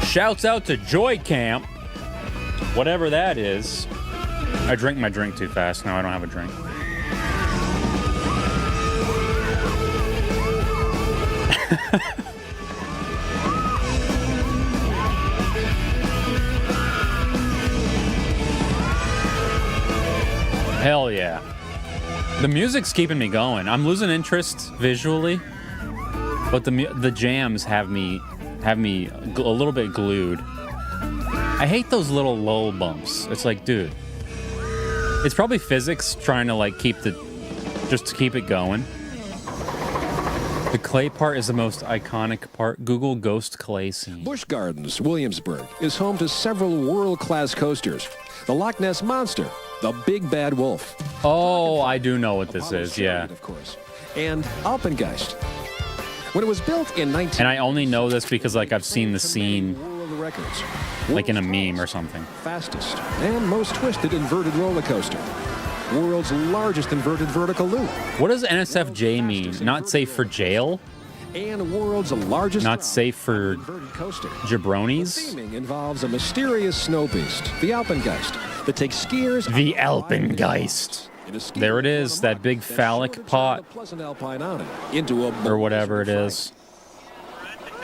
Shouts out to Joy Camp, whatever that is. I drank my drink too fast. Now I don't have a drink. Hell yeah. The music's keeping me going. I'm losing interest visually, but the jams have me a little bit glued. I hate those little lull bumps. It's like, dude, it's probably physics trying to like keep it going. The clay part is the most iconic part. Google ghost clay scene. Busch Gardens, Williamsburg, is home to several world-class coasters. The Loch Ness Monster, the Big Bad Wolf. Oh, I do know what this Apollo's is, yeah. Chariot, of course. And Alpengeist. When it was built in 19... And I only know this because like I've seen the scene World records. like in a World's meme or something. Fastest and most twisted inverted roller coaster. World's largest inverted vertical loop. What does NSFJ mean? Not safe for jail? and world's largest Not safe for inverted coaster. jabronis. Theming involves a mysterious snow beast, the Alpengeist, that takes skiers. The Alpengeist. There it is, that big phallic pot. Or whatever it is.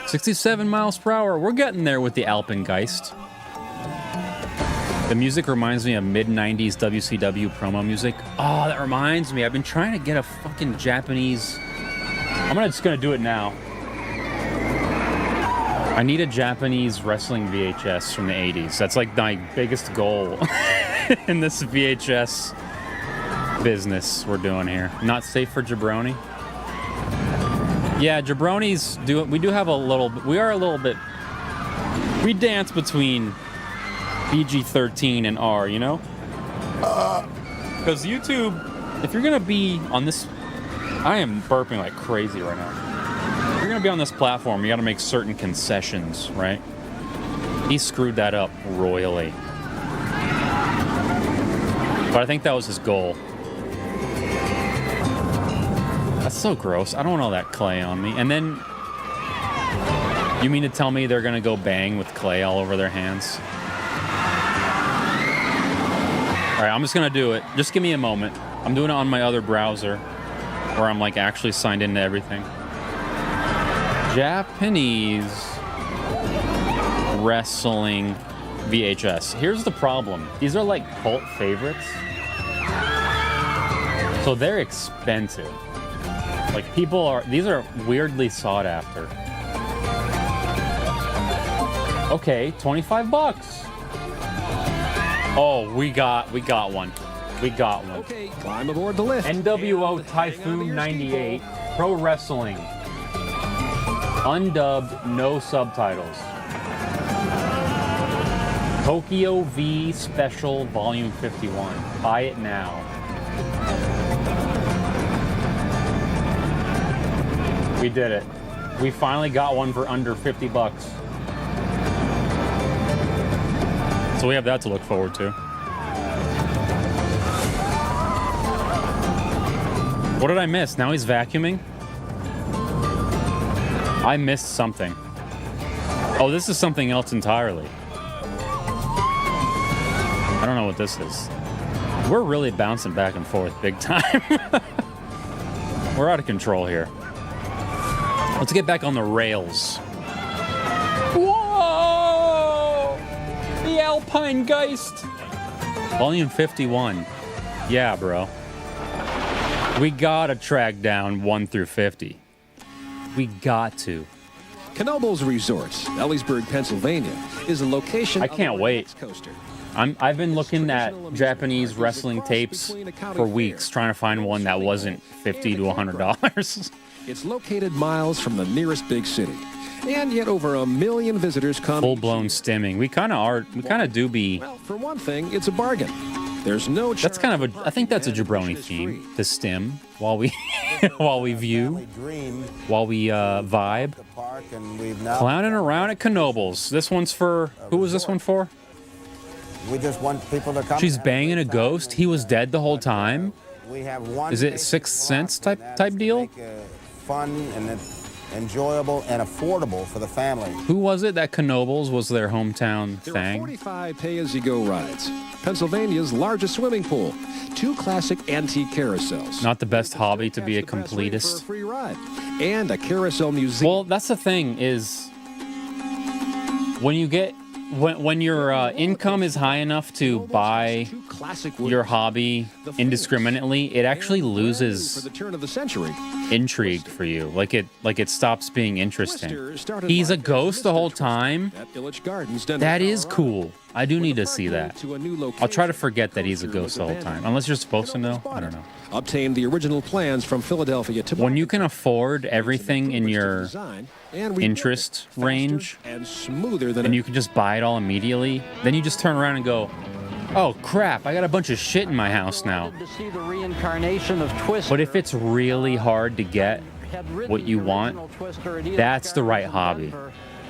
67 miles per hour. We're getting there with the Alpengeist. The music reminds me of mid-90s WCW promo music. Oh, that reminds me. I've been trying to get a fucking Japanese... I'm just gonna do it now. I need a Japanese wrestling VHS from the 80s. That's like my biggest goal in this VHS business we're doing here. Not safe for jabroni. Yeah, jabronis we do have a little... We are a little bit... We dance between PG-13 and R, you know? Because YouTube, if you're gonna be on this... I am burping like crazy right now. If you're gonna be on this platform, you gotta make certain concessions, right? He screwed that up royally. But I think that was his goal. That's so gross. I don't want all that clay on me. And then... You mean to tell me they're gonna go bang with clay all over their hands? All right, I'm just gonna do it. Just give me a moment. I'm doing it on my other browser where I'm like actually signed into everything. Japanese wrestling VHS. Here's the problem. These are like cult favorites. So they're expensive. Like these are weirdly sought after. Okay, 25 bucks. Oh, we got one. We got one. Okay, climb aboard the lift. NWO Typhoon 98 Pro Wrestling. Undubbed, no subtitles. Tokyo V Special Volume 51. Buy it now. We did it. We finally got one for under 50 bucks. So we have that to look forward to. What did I miss? Now he's vacuuming? I missed something. Oh, this is something else entirely. I don't know what this is. We're really bouncing back and forth big time. We're out of control here. Let's get back on the rails. Whoa! The Alpengeist! Volume 51. Yeah, bro. We gotta track down 1 through 50. We got to. Knoebels Resort, Ellisburg, Pennsylvania, is a location. I can't wait. Coaster. I've been looking at Japanese wrestling tapes for weeks, trying to find one that wasn't $50 to $100. It's located miles from the nearest big city, and yet over 1 million visitors come. Full-blown stimming. We kind of are. We kind of do be. Well, for one thing, it's a bargain. There's no. That's kind of a. I think that's a jabroni theme to stim while we view, while we vibe. Clowning around at Knoebels. This one's for. Who was this one for? We just want people to come. She's banging a ghost. He was dead the whole time. We have one. Is it Sixth Sense type deal? Make fun and enjoyable and affordable for the family. Who was it that Knoebels was their hometown There thing? are 45 pay-as-you-go rides. Pennsylvania's largest swimming pool. 2 classic antique carousels. Not the best hobby to be a Catch the best rate completist. for a free ride. And a carousel museum. Well, that's the thing is when you get when your income is high enough to buy your hobby indiscriminately, it actually for loses the turn of the century. intrigue for you. Like it stops being interesting. Twister started He's a life as ghost the Mr. whole Twister time. at Village Gardens, Denver, That is Colorado. cool. I do need to Park see moved that. to a new I'll try to location, forget that he's a coaster ghost was the whole time. abandoned. Unless you're supposed to know. Knoebels bought I don't it. know. Obtained the original plans from Philadelphia to When you can afford everything in your design, and rebuilt interest it faster range, and smoother than and you can just buy it all immediately, then you just turn around and go, oh crap, I got a bunch of shit in my house now. To see the reincarnation of Twister. But if it's really hard to get what you want, that's the right hobby.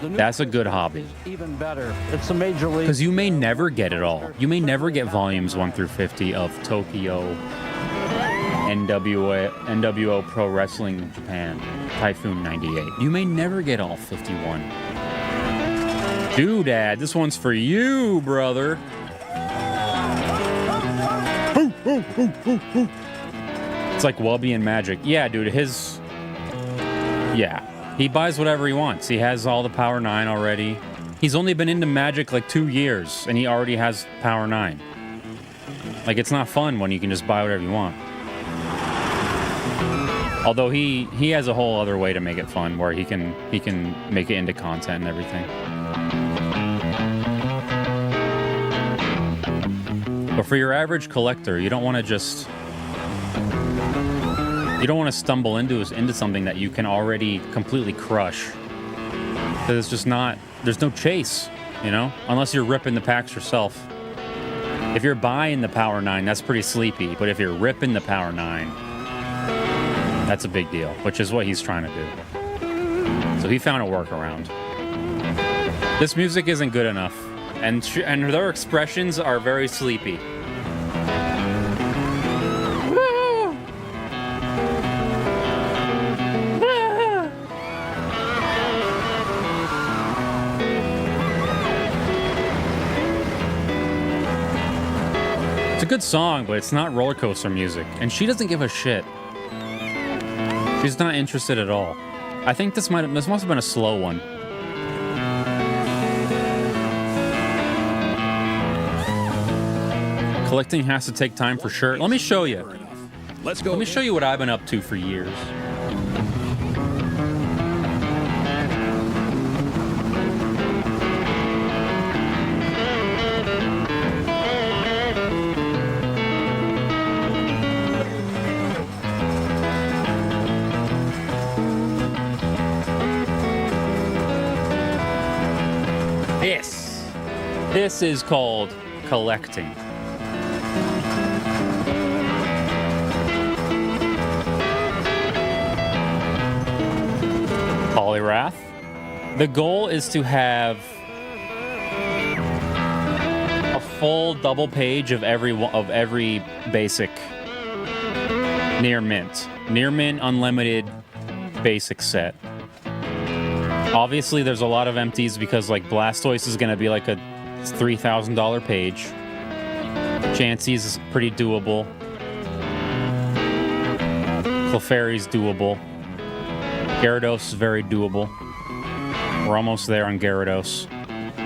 That's a good hobby. Even better. It's a major league. Because you may never get it all. You may never get volumes 1 through 50 of Tokyo NWO Pro Wrestling Japan, Typhoon 98. You may never get all 51. Doodad, this one's for you, brother. It's like Wubby and Magic. Yeah, dude, yeah. He buys whatever he wants. He has all the Power 9 already. He's only been into Magic like 2 years, and he already has Power 9. Like, it's not fun when you can just buy whatever you want. Although he has a whole other way to make it fun, where he can make it into content and everything. But for your average collector, you don't want to stumble into something that you can already completely crush. Because it's just not, there's no chase, you know? Unless you're ripping the packs yourself. If you're buying the Power 9, that's pretty sleepy. But if you're ripping the Power 9, that's a big deal, which is what he's trying to do. So he found a workaround. This music isn't good enough. And their expressions are very sleepy. It's a good song, but it's not roller coaster music. And she doesn't give a shit. She's not interested at all. I think this must have been a slow one. Collecting has to take time for sure. Let me show you. Let's go. Let me show you what I've been up to for years. This is called collecting. Polyrath. The goal is to have a full double page of every basic near mint unlimited basic set. Obviously, there's a lot of empties because like Blastoise is going to be like a $3,000 page. Chansey's is pretty doable. Clefairy's doable. Gyarados is very doable. We're almost there on Gyarados.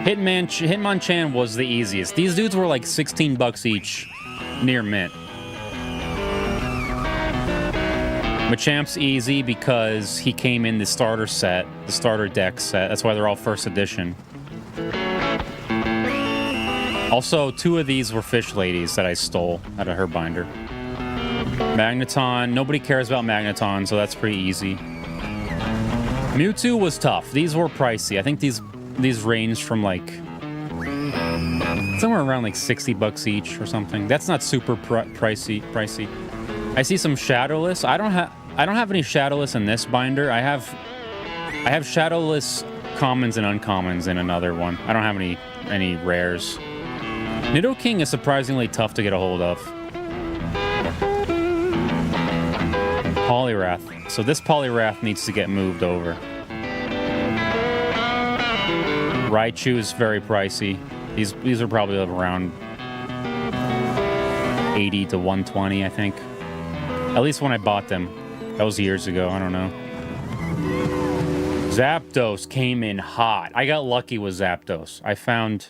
Hitmonchan was the easiest. These dudes were like $16 each near mint. Machamp's easy because he came in the starter set, the starter deck set. That's why they're all first edition. Also, 2 of these were fish ladies that I stole out of her binder. Magneton, nobody cares about Magneton, so that's pretty easy. Mewtwo was tough. These were pricey. I think these ranged from like somewhere around like $60 each or something. That's not super pricey. I see some Shadowless. I don't have any Shadowless in this binder. I have Shadowless commons and uncommons in another one. I don't have any rares. Nidoking is surprisingly tough to get a hold of. Poliwrath. So this Poliwrath needs to get moved over. Raichu is very pricey. These are probably around 80 to 120, I think. At least when I bought them. That was years ago. I don't know. Zapdos came in hot. I got lucky with Zapdos. I found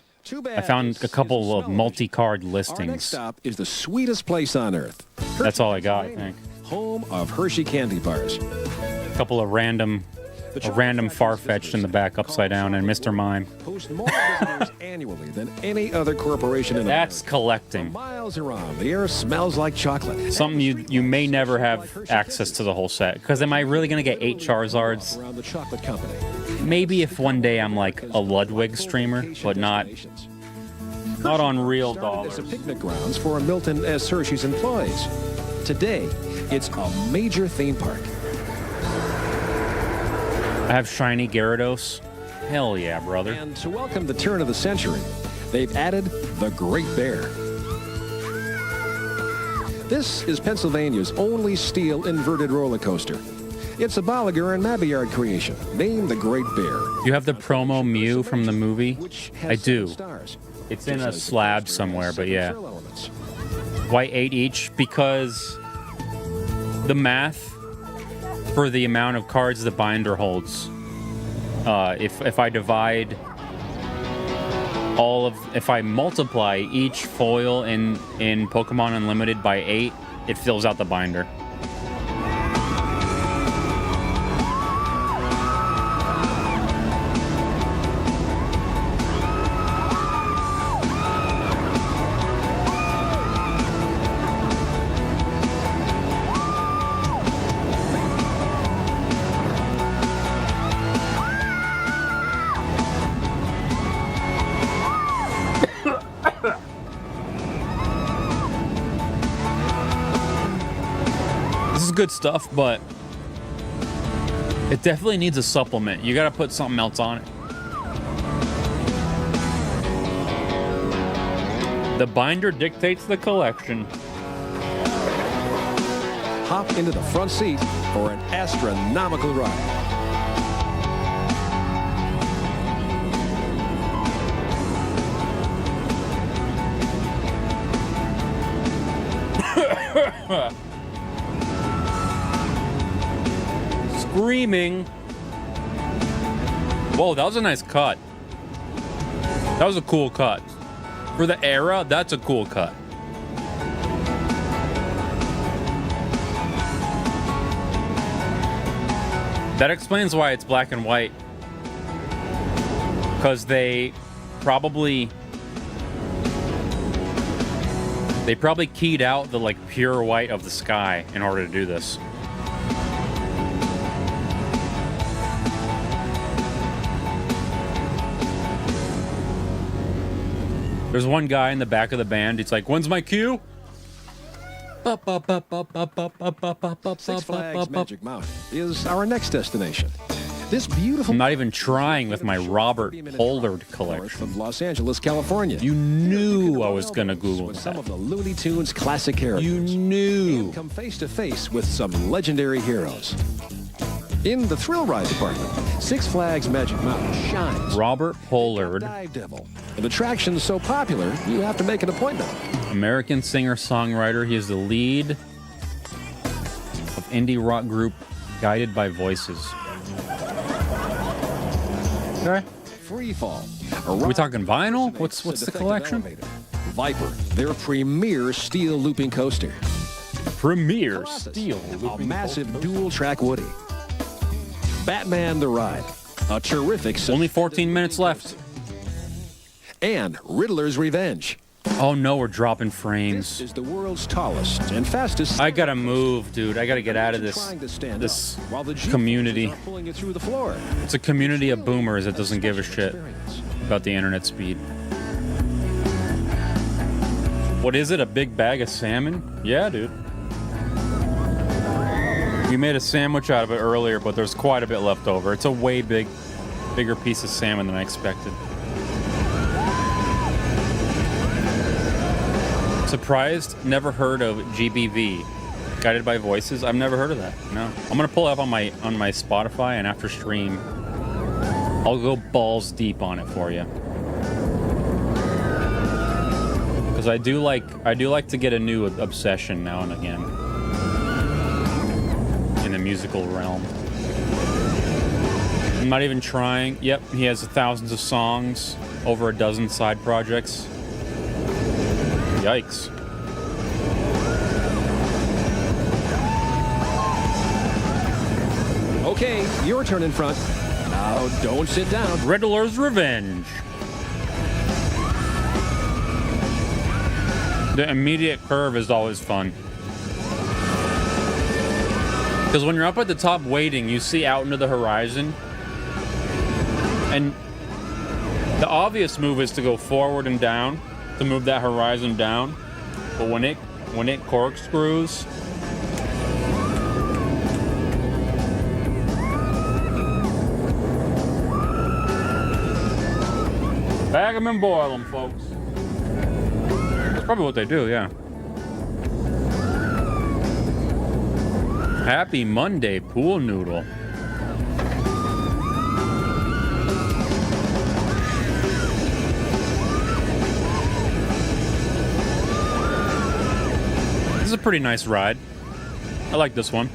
a couple of multi-card listings. Our next stop is the sweetest place on earth. That's all I got, I think. Home of Hershey candy bars. A couple of random Farfetch'd in the back upside down and Mr. Mime. Host more visitors annually than any other corporation in That's America. collecting. For miles around, the air smells like chocolate. Something you may never have access to the whole set. Because am I really going to get 8 Charizards? Around the chocolate company. Maybe if one day I'm like a Ludwig streamer, but not on real dollars. As a picnic grounds for Milton S. Hershey's employees. Today, it's a major theme park. I have shiny Gyarados. Hell yeah, brother. And to welcome the turn of the century, they've added the Great Bear. This is Pennsylvania's only steel inverted roller coaster. It's a Bolliger and Mabillard creation, named the Great Bear. You have the promo Mew from the movie? Which I has do. 7 stars. It's in Just a as the slab coaster somewhere, has but 7 yeah. thrill elements. Why 8 each? Because the math for the amount of cards the binder holds. If I divide if I multiply each foil in Pokemon Unlimited by 8, it fills out the binder. Good stuff, but it definitely needs a supplement. You gotta put something else on it. The binder dictates the collection. Hop into the front seat for an astronomical ride. Screaming. Whoa, that was a nice cut. That was a cool cut. For the era, that's a cool cut. That explains why it's black and white. Because they probably keyed out the like pure white of the sky in order to do this. There's one guy in the back of the band. He's like, "When's my cue?" Six Flags Magic Mountain is our next destination. This beautiful... I'm not even trying with my Robert Pollard collection. Of Los Angeles, California. You knew I was going to Google with that. some of the Looney Tunes classic characters. You knew. And come face to face with some legendary heroes. In the thrill ride department, Six Flags Magic Mountain shines. Robert Pollard. Dive Devil. An attraction so popular, you have to make an appointment. American singer-songwriter. He is the lead of indie rock group Guided by Voices. Okay. Free Fall. Are we talking vinyl? What's the collection? Viper, their premier steel looping coaster. Premier Colossus, Steel. a massive dual-track Woody. Batman the Ride, a terrific... Only 14 minutes left. And Riddler's Revenge. Oh no, we're dropping frames. This is the world's tallest and fastest... I gotta move, dude. I gotta get out of this community. Pulling you through the floor. It's a community of boomers that doesn't give a shit about the internet speed. What is it, a big bag of salmon? Yeah, dude. We made a sandwich out of it earlier, but there's quite a bit left over. It's a way bigger piece of salmon than I expected. Surprised, never heard of GBV, Guided by Voices. I've never heard of that. No, I'm gonna pull it up on my Spotify, and after stream, I'll go balls deep on it for you. Because I do like to get a new obsession now and again in the musical realm. I'm not even trying. Yep, he has thousands of songs, over a dozen side projects. Yikes. Okay, your turn in front. Now, don't sit down. Riddler's Revenge. The immediate curve is always fun. Because when you're up at the top waiting, you see out into the horizon. And the obvious move is to go forward and down, to move that horizon down. But when it corkscrews, bag them and boil them, folks. That's probably what they do, yeah. Happy Monday, Pool Noodle. This is a pretty nice ride. I like this one.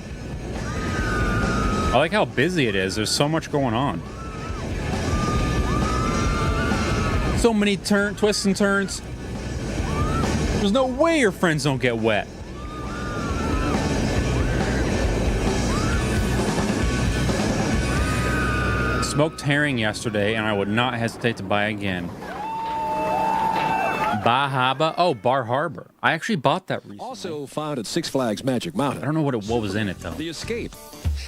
I like how busy it is. There's so much going on. So many twists and turns. There's no way your friends don't get wet. Smoked herring yesterday, and I would not hesitate to buy again. Bahaba? Oh, Bar Harbor. I actually bought that recently. Also found at Six Flags Magic Mountain. I don't know what was in it, though. The Escape.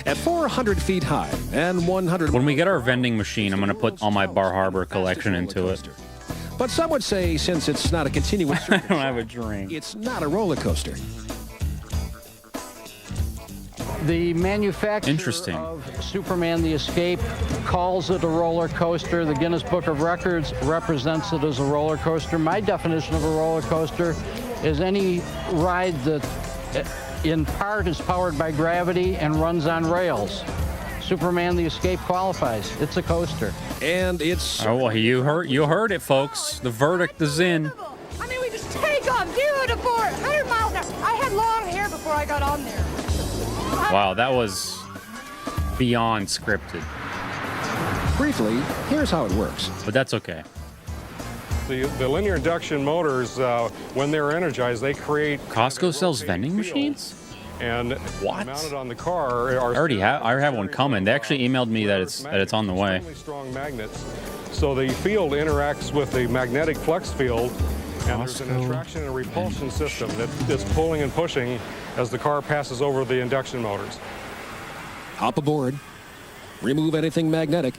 At 400 feet high and 100... When we get our vending machine, I'm going to put all my Bar Harbor collection into it. But some would say, since it's not a continuous... I don't have a drink. It's not a roller coaster. The manufacturer Interesting. of Superman the Escape calls it a roller coaster. The Guinness Book of Records represents it as a roller coaster. My definition of a roller coaster is any ride that in part is powered by gravity and runs on rails. Superman the Escape qualifies. It's a coaster. And it's... Oh, well, you heard it, folks. The verdict is in. I mean, we just take off, 0 to 400 miles an hour. I had long hair before I got on there. Wow, that was beyond scripted. Briefly, here's how it works. But that's okay. The linear induction motors, when they're energized, they create... Costco sells vending machines? And what? Mounted on the car are... I have one coming. They actually emailed me that it's on the way. Extremely strong magnets. So the field interacts with the magnetic flux field, and there's an attraction and repulsion system that's pulling and pushing as the car passes over the induction motors. Hop aboard, remove anything magnetic,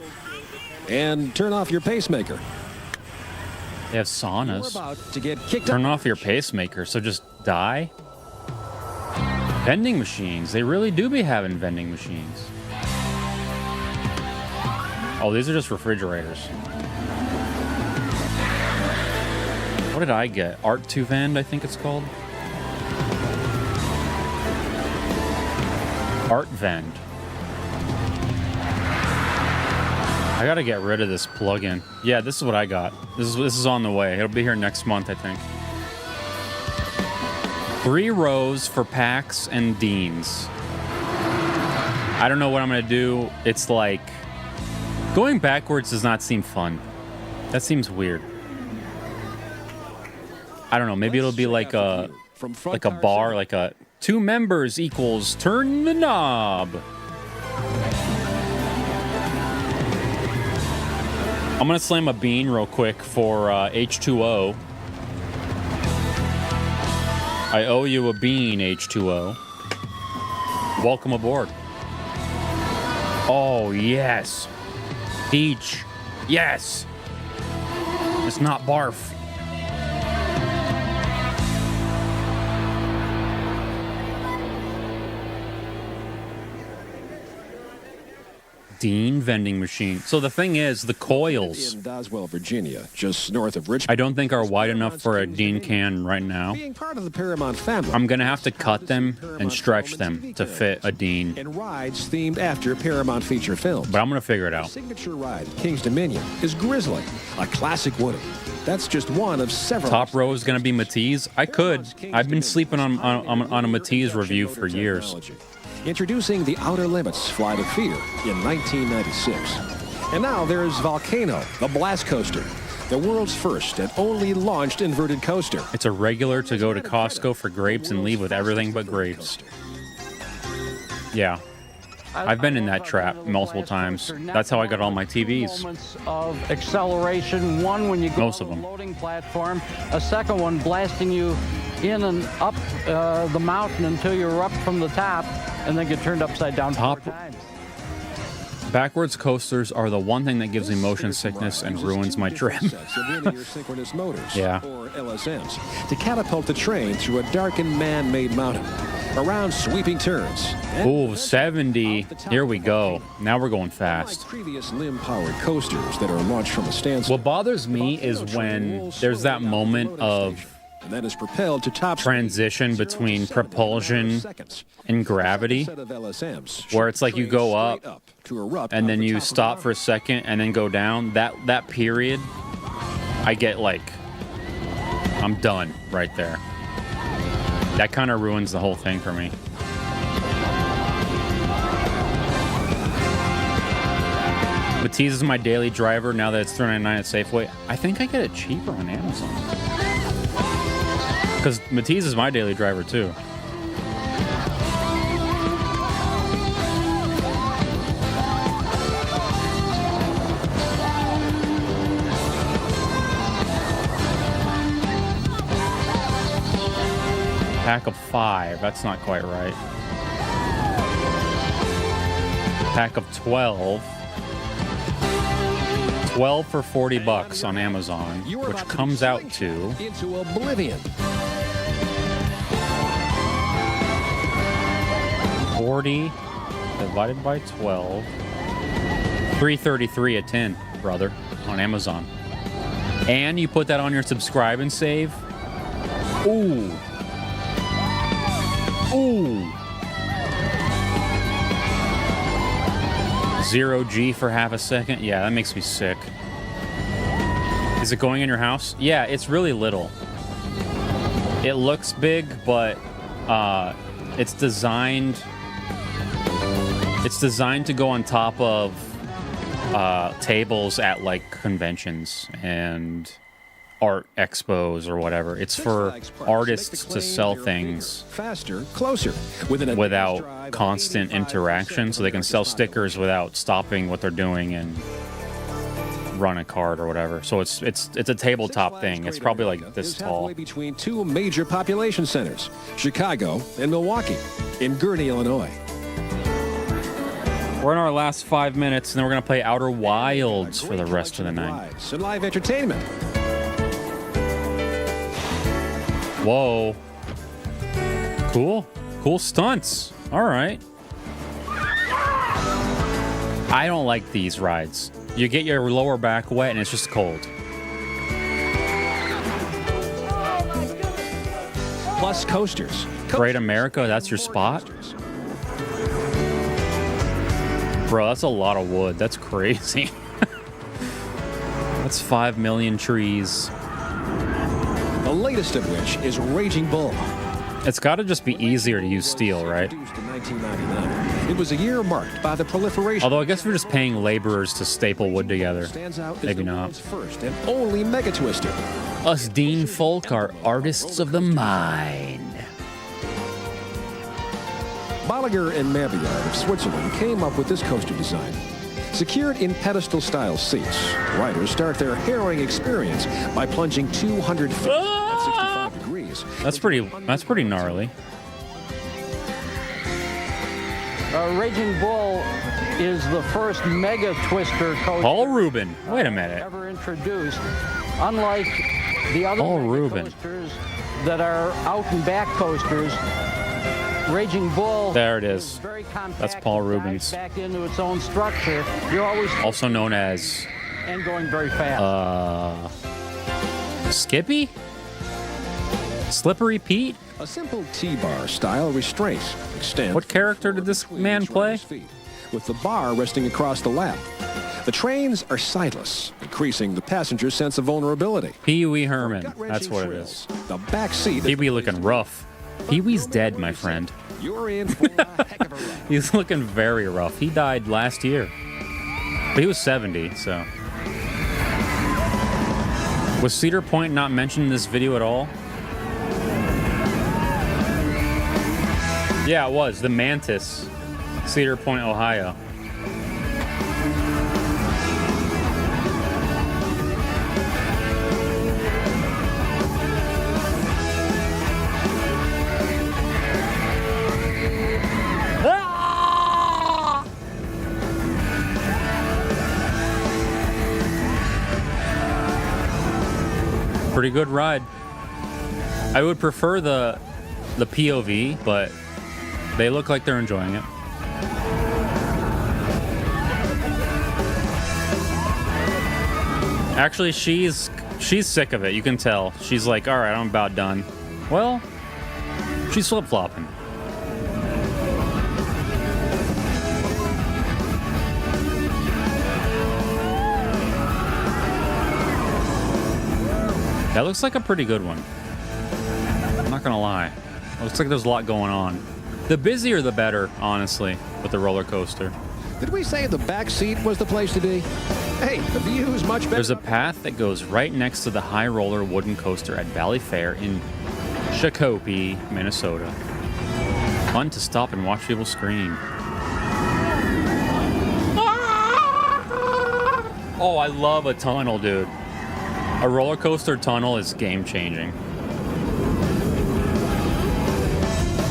and turn off your pacemaker. They have saunas. We're about to get kicked Turn off your pacemaker, so just die? Vending machines. They really do be having vending machines. Oh, these are just refrigerators. What did I get? Art to Vend, I think it's called. Art Vend. I gotta get rid of this plugin. Yeah, this is what I got. This is on the way. It'll be here next month, I think. 3 rows for Pax and Deans. I don't know what I'm gonna do. It's like going backwards does not seem fun. That seems weird. I don't know. Maybe it'll be like a bar, like a 2 members equals turn the knob. I'm gonna slam a bean real quick for H2O. I owe you a bean, H2O. Welcome aboard. Oh, yes. Peach. Yes. It's not barf. Dean vending machine. So the thing is, the coils in Doswell, Virginia, just north of Richmond, I don't think are wide enough for a Dean can right now. Being part of the Paramount family, I'm gonna have to cut them and stretch them to fit a Dean. And rides themed after Paramount feature films. But I'm gonna figure it out. The signature ride, King's Dominion, is Grizzly, a classic Woody. That's just one of several. Top row is gonna be Matisse. I could. I've been sleeping on a Matisse review for years. Introducing the Outer Limits Flight of Fear in 1996. And now there's Volcano, the Blast Coaster, the world's first and only launched inverted coaster. It's a regular to go to Costco for grapes and leave with everything but grapes. Yeah. I've been in that trap multiple times. That's how I got all my TVs. Moments of acceleration. One when you go Most on of them. the loading platform. A second one blasting you in and up the mountain until you're up from the top, and then get turned upside down 4 times. Backwards coasters are the one thing that gives me motion sickness and ruins my trip. Synchronous motors, Yeah. or LSMs, to catapult the train through a darkened man-made mountain, around sweeping turns. Ooh, 70. Here we go. Now we're going fast. Previous limb-powered coasters that are launched from a standstill. What bothers me is when there's that moment of and then is propelled to top transition speed, between 0 to 70 in a matter of propulsion seconds. and gravity, Set of LSMs where it's like you go straight up to erupt and out then the you top of stop the for a second and then go down. That period, I get like, I'm done right there. That kind of ruins the whole thing for me. BYTES is my daily driver now that it's $3.99 at Safeway. I think I get it cheaper on Amazon. Because BYTES is my daily driver too. Pack of 5. That's not quite right. Pack of 12. 12 for $40 on Amazon, which comes out to into oblivion. 40 divided by 12. $3.33 a tin, brother, on Amazon. And you put that on your subscribe and save. Ooh. Ooh. 0G for half a second. Yeah, that makes me sick. Is it going in your house? Yeah, it's really little. It looks big, but it's designed to go on top of tables at like conventions and art expos or whatever. It's for artists to sell things faster, closer, without constant interaction, so they can sell stickers without stopping what they're doing and run a card or whatever. So it's a tabletop thing. It's probably like this tall. Halfway between two major population centers, Chicago and Milwaukee, in Gurnee, Illinois. We're in our last 5 minutes, and then we're gonna play Outer Wilds for the rest of the night. And live entertainment. Whoa. Cool stunts. All right. I don't like these rides. You get your lower back wet and it's just cold. Plus coasters. Great America, that's your spot? Bro, that's a lot of wood. That's crazy. That's 5 million trees. The latest of which is Raging Bull. It's got to just be easier to use steel, right? Introduced in 1999. It was a year marked by the proliferation. Although I guess we're just paying laborers to staple wood together. Stands out as Maybe the not. world's first and only mega twister. Us Dean folk are artists of the mind. Bolliger and Mabillard of Switzerland came up with this coaster design. Secured in pedestal-style seats, riders start their harrowing experience by plunging 200 feet at 65 degrees. That's pretty gnarly. Raging Bull is the first mega twister coaster Paul Rubin. Wait a minute. ever introduced. Unlike the other Paul mega Rubin. coasters that are out and back coasters, Raging Bull There it is. very compact. That's Paul It dives Rubin's. back into its own structure. You're always Also known as and going very fast. Skippy? Slippery Pete? A simple T-bar style restraint extends. What character did this man play? With the bar resting across the lap. The trains are sideless, increasing the passenger's sense of vulnerability. Pee-wee Herman. Gut-wrenching That's what it thrills. is. The back seat. Pee-wee looking rough. Pee-wee's dead, my friend. You're in for a heck of a ride. He's looking very rough. He died last year. But he was 70, so. Was Cedar Point not mentioned in this video at all? Yeah, it was. The Mantis. Cedar Point, Ohio. Pretty good ride. I would prefer the POV, but they look like they're enjoying it. Actually, she's She's sick of it. You can tell. She's like, all right, I'm about done. Well, she's flip-flopping. That looks like a pretty good one. I'm not gonna lie. It looks like there's a lot going on. The busier the better, honestly, with the roller coaster. Did we say the back seat was the place to be? Hey, the view is much better. There's a path that goes right next to the high roller wooden coaster at Valley Fair in Shakopee, Minnesota. Fun to stop and watch people scream. Oh, I love a tunnel, dude. A roller coaster tunnel is game-changing.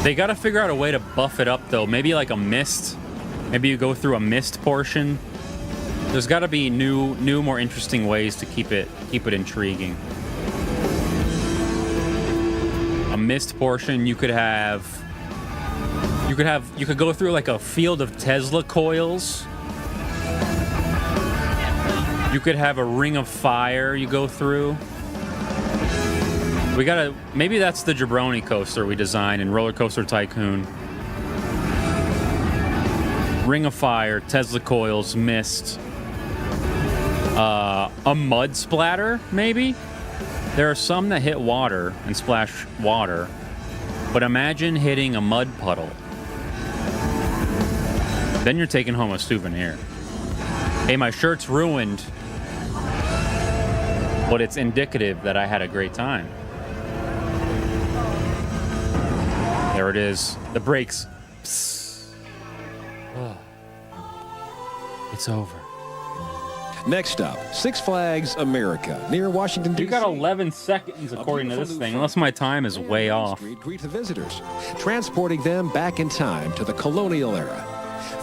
They gotta figure out a way to buff it up, though. Maybe like a mist. Maybe you go through a mist portion. There's gotta be new, more interesting ways to keep it intriguing. A mist portion, you could go through like a field of Tesla coils. You could have a ring of fire you go through. Maybe that's the Jabroni coaster we designed in Roller Coaster Tycoon. Ring of fire, Tesla coils, mist. A mud splatter, maybe? There are some that hit water and splash water, but imagine hitting a mud puddle. Then you're taking home a souvenir. Hey, my shirt's ruined, but it's indicative that I had a great time. There it is. The brakes. Psst. Oh. It's over. Next up, Six Flags America, near Washington, D.C. You got 11 seconds according to this thing, unless my time is way off. Greet the visitors, transporting them back in time to the colonial era.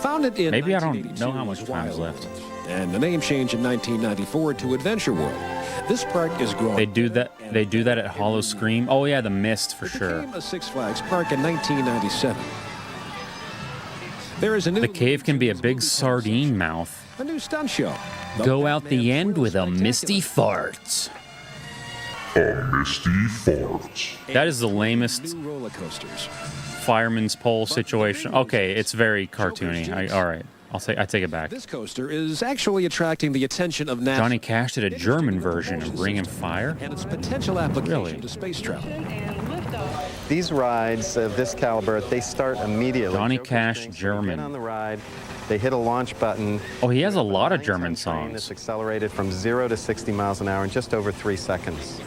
Founded in Maybe I don't know how much time is left. And the name changed in 1994 to Adventure World. This park is growing. They do that at Hollow Scream. Oh yeah, the mist for sure. It became a Six Flags park in 1997. There is a new. The cave can be a big sardine mouth. A new stunt show. Go out the end with a misty fart. A misty fart. That is the lamest New roller coasters. fireman's pole situation. Okay, it's very cartoony. All right, I take it back. This coaster is actually attracting the attention of NASA. Johnny Cash did a German version of Ring and Fire. And its potential application Really? to space travel. These rides of this caliber, they start immediately. Johnny Joker's Cash, things, German. They get on the ride, they hit a launch button. Oh, he has a lot of German It's songs. accelerated from 0 to 60 miles an hour in just over 3 seconds.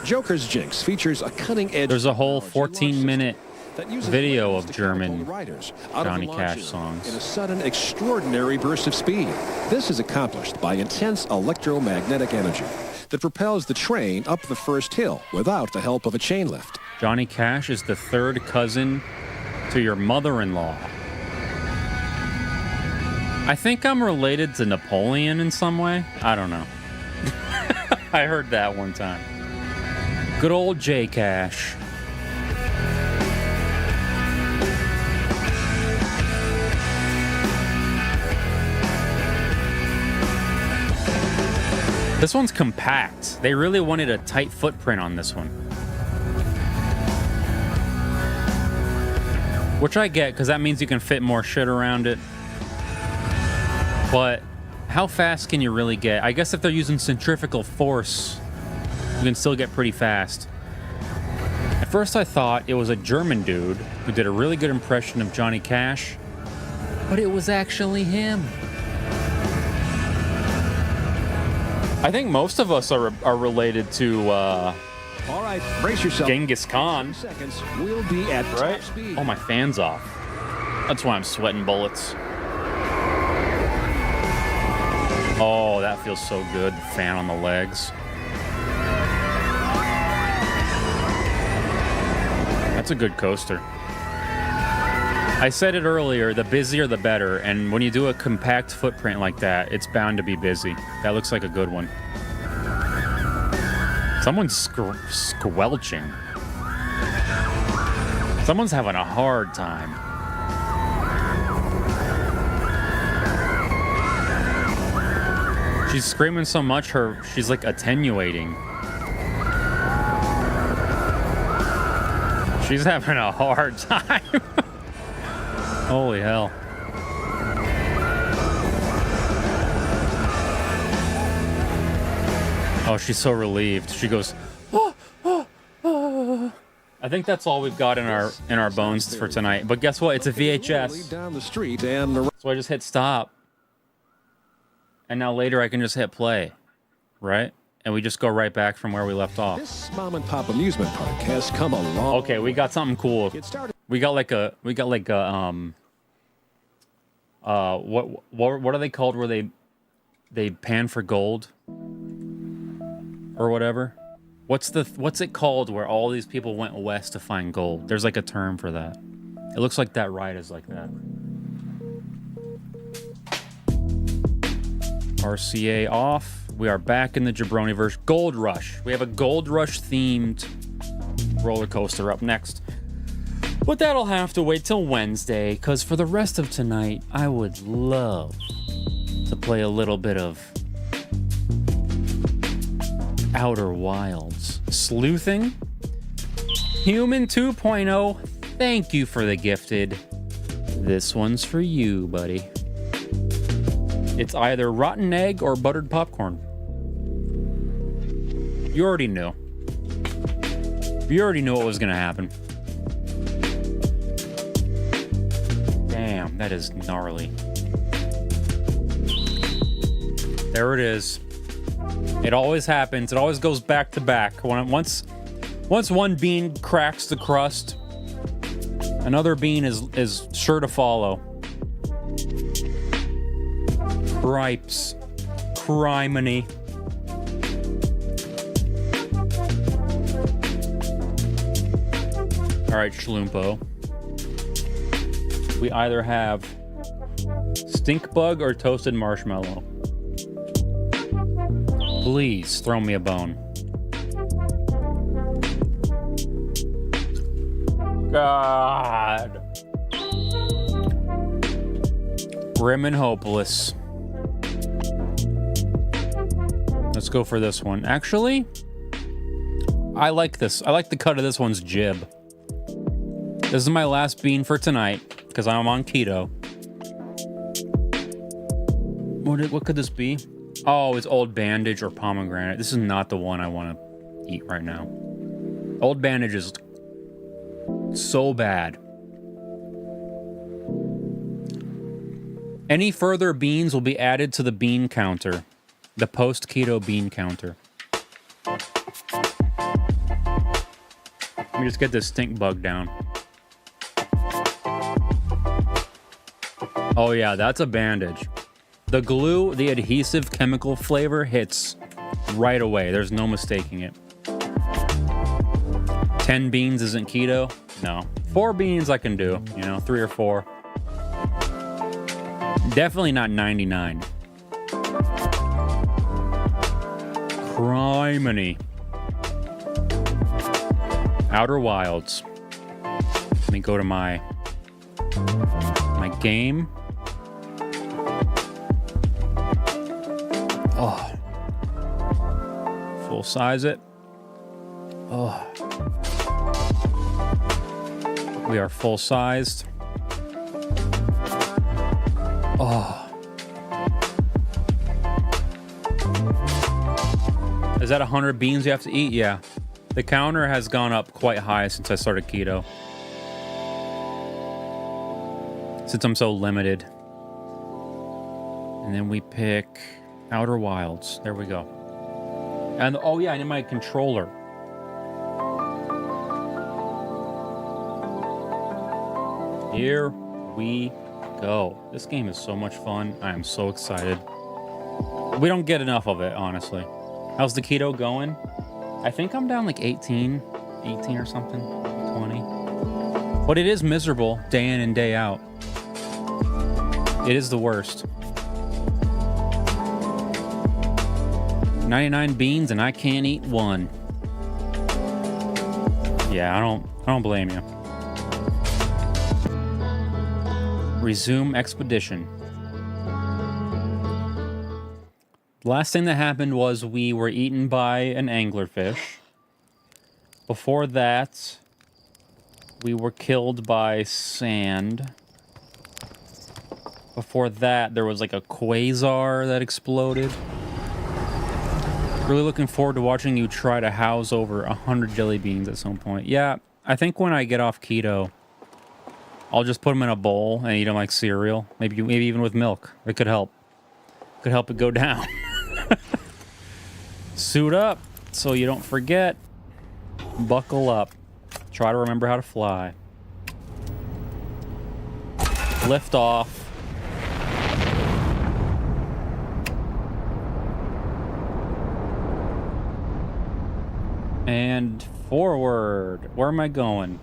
Joker's Jinx features a cutting-edge. There's a whole 14-minute that uses video lasers of to German catapult riders out of Johnny the Cash launcher songs. in a sudden, extraordinary burst of speed. This is accomplished by intense electromagnetic energy that propels the train up the first hill without the help of a chain lift. Johnny Cash is the third cousin to your mother-in-law. I think I'm related to Napoleon in some way. I don't know. I heard that one time. Good old J Cash. This one's compact. They really wanted a tight footprint on this one. Which I get, because that means you can fit more shit around it. But how fast can you really get? I guess if they're using centrifugal force, you can still get pretty fast. At first I thought it was a German dude who did a really good impression of Johnny Cash, but it was actually him. I think most of us are related to All right, brace yourself. Genghis Khan. Seconds, we'll be at Right? top speed. Oh, my fan's off. That's why I'm sweating bullets. Oh, that feels so good. The fan on the legs. That's a good coaster. I said it earlier, the busier the better, and when you do a compact footprint like that, it's bound to be busy. That looks like a good one. Someone's squelching. Someone's having a hard time. She's screaming so much, she's like attenuating. She's having a hard time. Holy hell. Oh, she's so relieved. She goes, oh, oh, oh. I think that's all we've got in our bones for tonight. But guess what? It's a VHS. Down the street and So I just hit stop. And now later I can just hit play. Right? And we just go right back from where we left off. this mom and pop amusement park has come a long Okay, we got something cool. We got like a what are they called where they pan for gold or whatever? What's it called where all these people went west to find gold? There's like a term for that. It looks like that ride is like that. RCA off. We are back in the Jabroniverse. Gold Rush. We have a Gold Rush themed roller coaster up next. But that'll have to wait till Wednesday, because for the rest of tonight, I would love to play a little bit of Outer Wilds. Sleuthing? Human 2.0, thank you for the gifted. This one's for you, buddy. It's either rotten egg or buttered popcorn. You already knew. You already knew what was going to happen. Damn, that is gnarly. There it is. It always happens. It always goes back to back. Once one bean cracks the crust, another bean is sure to follow. Cripes. Criminy. All right, Schloompo. We either have stink bug or toasted marshmallow. Please throw me a bone. God. Grim and hopeless. Let's go for this one. Actually, I like this. I like the cut of this one's jib. This is my last bean for tonight because I'm on keto. What could this be? Oh, it's Old Bandage or pomegranate. This is not the one I want to eat right now. Old Bandage is so bad. Any further beans will be added to the bean counter. The post-keto bean counter. Let me just get this stink bug down. Oh yeah, that's a bandage. The glue, the adhesive chemical flavor hits right away. There's no mistaking it. 10 beans isn't keto? No. 4 beans I can do, 3 or 4. Definitely not 99. Criminy. Outer Wilds. Let me go to my game. Oh. Full size it. Oh. We are full sized. Oh. Is that 100 beans you have to eat? Yeah. The counter has gone up quite high since I started keto. Since I'm so limited. And then we pick Outer Wilds. There we go. And oh yeah, I need my controller. Here we go. This game is so much fun. I am so excited. We don't get enough of it, honestly. How's the keto going? I think I'm down like 18 or something, 20. But it is miserable day in and day out. It is the worst. 99 beans and I can't eat one. Yeah, I don't blame you. Resume expedition. Last thing that happened was we were eaten by an anglerfish. Before that, We were killed by sand. Before that, there was like a quasar that exploded. Really looking forward to watching you try to house over 100 jelly beans at some point. Yeah, I think when I get off keto, I'll just put them in a bowl and eat them like cereal. Maybe even with milk. It could help. Could help it go down. Suit up so you don't forget. Buckle up. Try to remember how to fly. Lift off. And forward. Where am I going?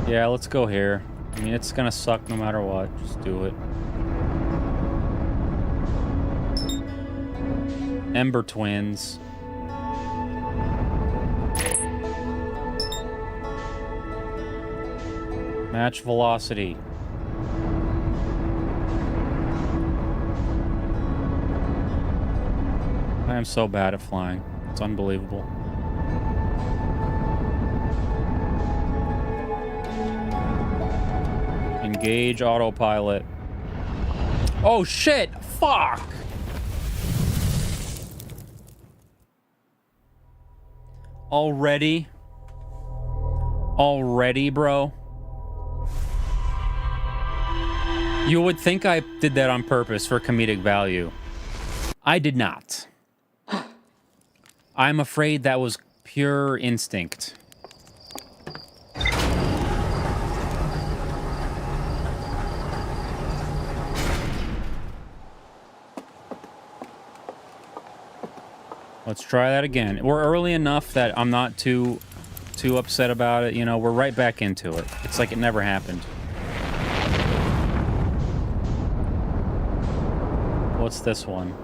Yeah, let's go here. I mean, it's gonna suck no matter what. Just do it. Ember Twins. Match velocity. I am so bad at flying. It's unbelievable. Engage autopilot. Oh shit! Fuck! Already? Already, bro? You would think I did that on purpose for comedic value. I did not. I'm afraid that was pure instinct. Let's try that again. We're early enough that I'm not too upset about it. You know, we're right back into it. It's like it never happened. What's this one?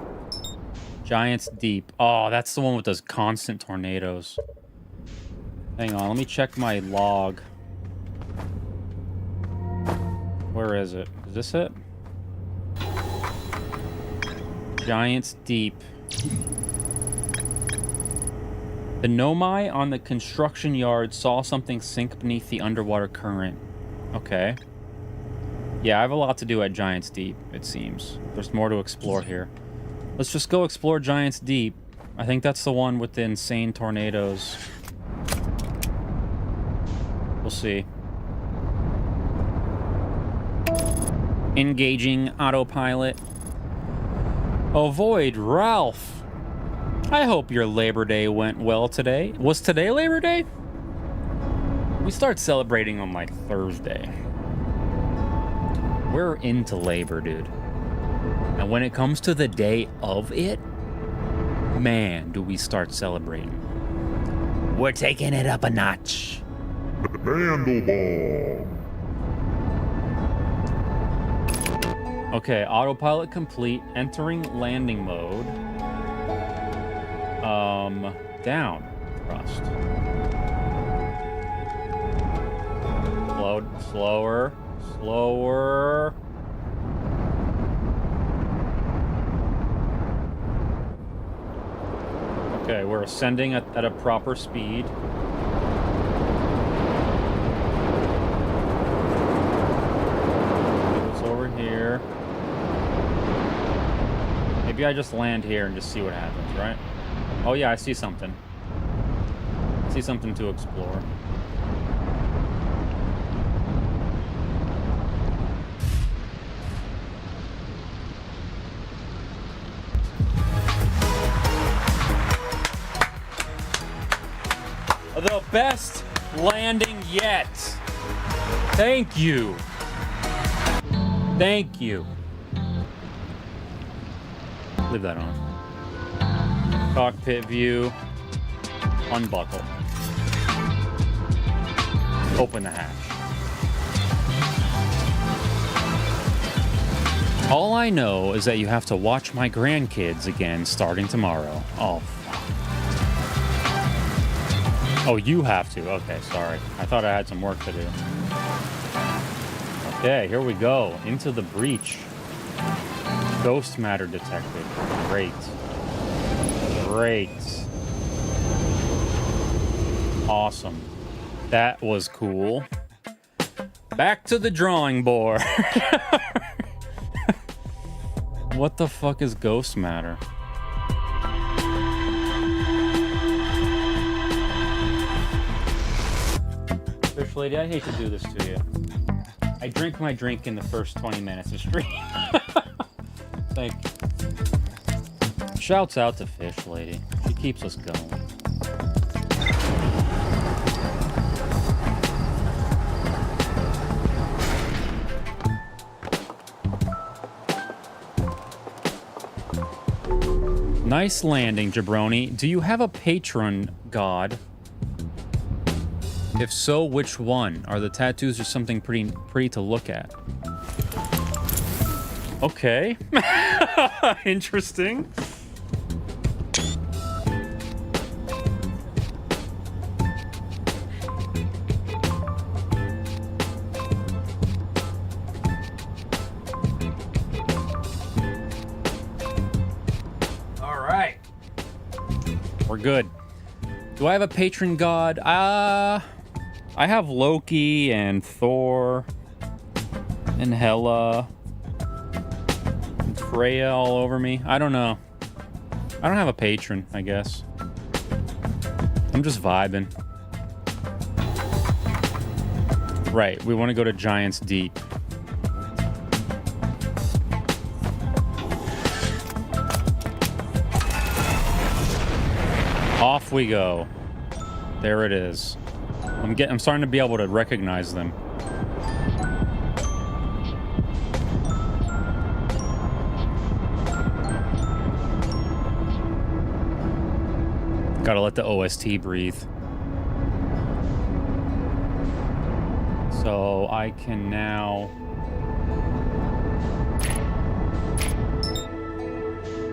Giants Deep. Oh, that's the one with those constant tornadoes. Hang on, let me check my log. Where is it? Is this it? Giants Deep. The Nomai on the construction yard saw something sink beneath the underwater current. Okay. Yeah, I have a lot to do at Giants Deep, it seems. There's more to explore here. Let's just go explore Giants Deep. I think that's the one with the insane tornadoes. We'll see. Engaging autopilot. Avoid Ralph. I hope your Labor Day went well today. Was today Labor Day? We start celebrating on like Thursday. We're into labor, dude. And when it comes to the day of it, man, do we start celebrating. We're taking it up a notch. Handlebar. Okay, autopilot complete. Entering landing mode. Down. Thrust. Slower. Slower. Okay, we're ascending at a proper speed. It's over here. Maybe I just land here and just see what happens, right? Oh yeah, I see something. I see something to explore. The best landing yet. Thank you. Thank you. Leave that on. Cockpit view. Unbuckle. Open the hatch. All I know is that you have to watch my grandkids again starting tomorrow. Oh, fuck. Oh, you have to. Okay, sorry. I thought I had some work to do. Okay, here we go. Into the breach. Ghost matter detected. Great. Great. Awesome. That was cool. Back to the drawing board. What the fuck is ghost matter? Fish lady, I hate to do this to you. I drink my drink in the first 20 minutes of stream. Thank you. Shouts out to Fish lady. She keeps us going. Nice landing, Jabroni. Do you have a patron god? If so, which one? Are the tattoos or something pretty to look at? Okay. Interesting. All right. We're good. Do I have a patron god? I have Loki and Thor and Hela and Freya all over me. I don't know. I don't have a patron, I guess. I'm just vibing. Right, we want to go to Giants Deep. Off we go. There it is. I'm starting to be able to recognize them. Gotta let the OST breathe. So I can now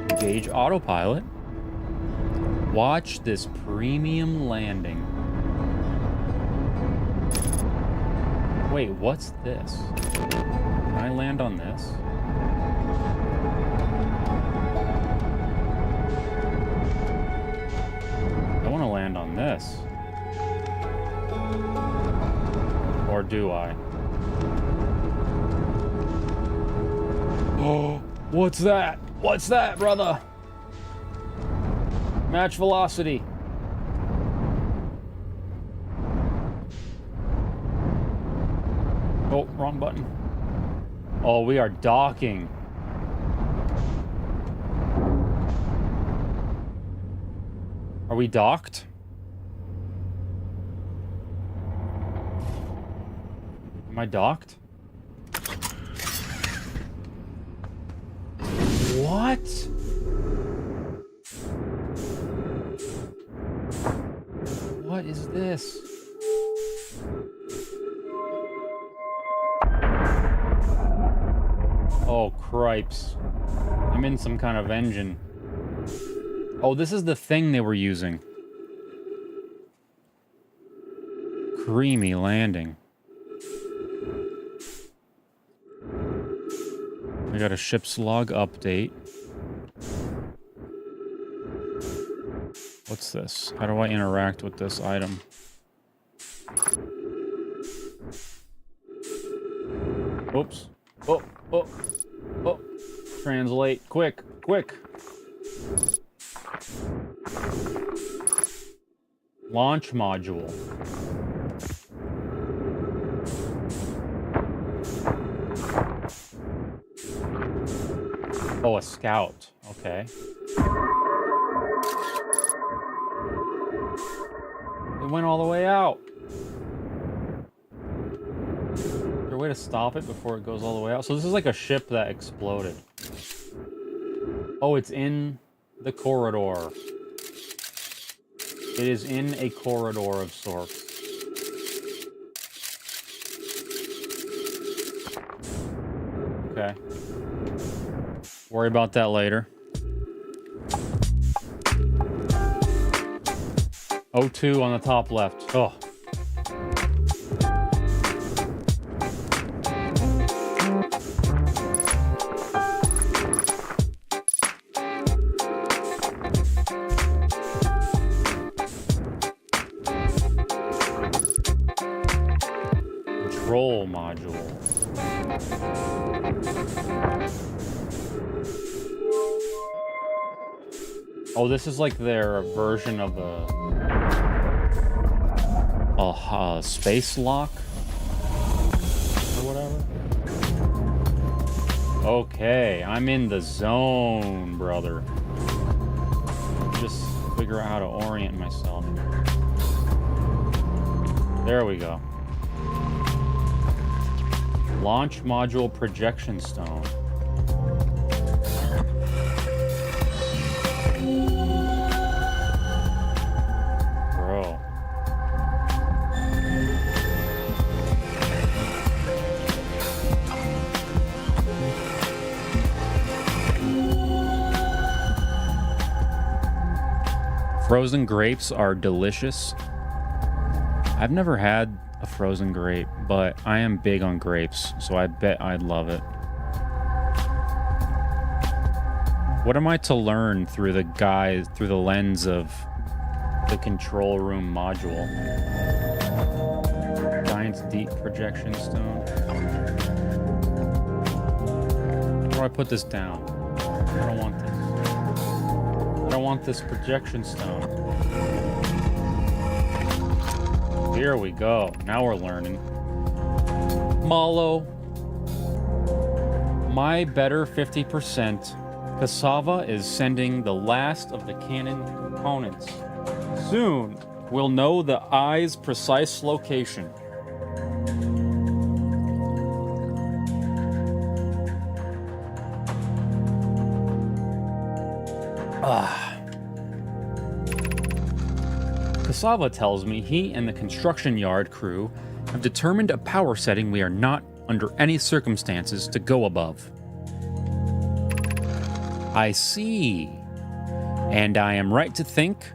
engage autopilot. Watch this premium landing. Wait, what's this? Can I land on this? I want to land on this. Or do I? Oh, what's that? What's that, brother? Match velocity. Oh, wrong button. Oh, we are docking. Are we docked? Am I docked? What? What is this? Oh, cripes. I'm in some kind of engine. Oh, this is the thing they were using. Creamy landing. I got a ship's log update. What's this? How do I interact with this item? Oops. Oh, oh, oh. Translate. Quick, quick. Launch module. Oh, a scout. Okay. It went all the way out. Is there a way to stop it before it goes all the way out? So this is like a ship that exploded. Oh, it's in the corridor. It is in a corridor of sorts. Okay. Worry about that later. O2 on the top left. Oh. control module. Oh, this is like their version of a space lock or whatever. Okay, I'm in the zone, brother. Just figure out how to orient myself. There we go. Launch module projection stone. Bro. Frozen grapes are delicious. I've never had a frozen grape, but I am big on grapes, so I bet I'd love it. What am I to learn through the lens of the control room module? Giant's deep projection stone. Where do I put this down? I don't want this. I don't want this projection stone. Here we go. Now we're learning. Malo. My better 50%. Cassava is sending the last of the cannon components. Soon, we'll know the eye's precise location. Cassava tells me he and the construction yard crew have determined a power setting we are not, under any circumstances, to go above. I see. And I am right to think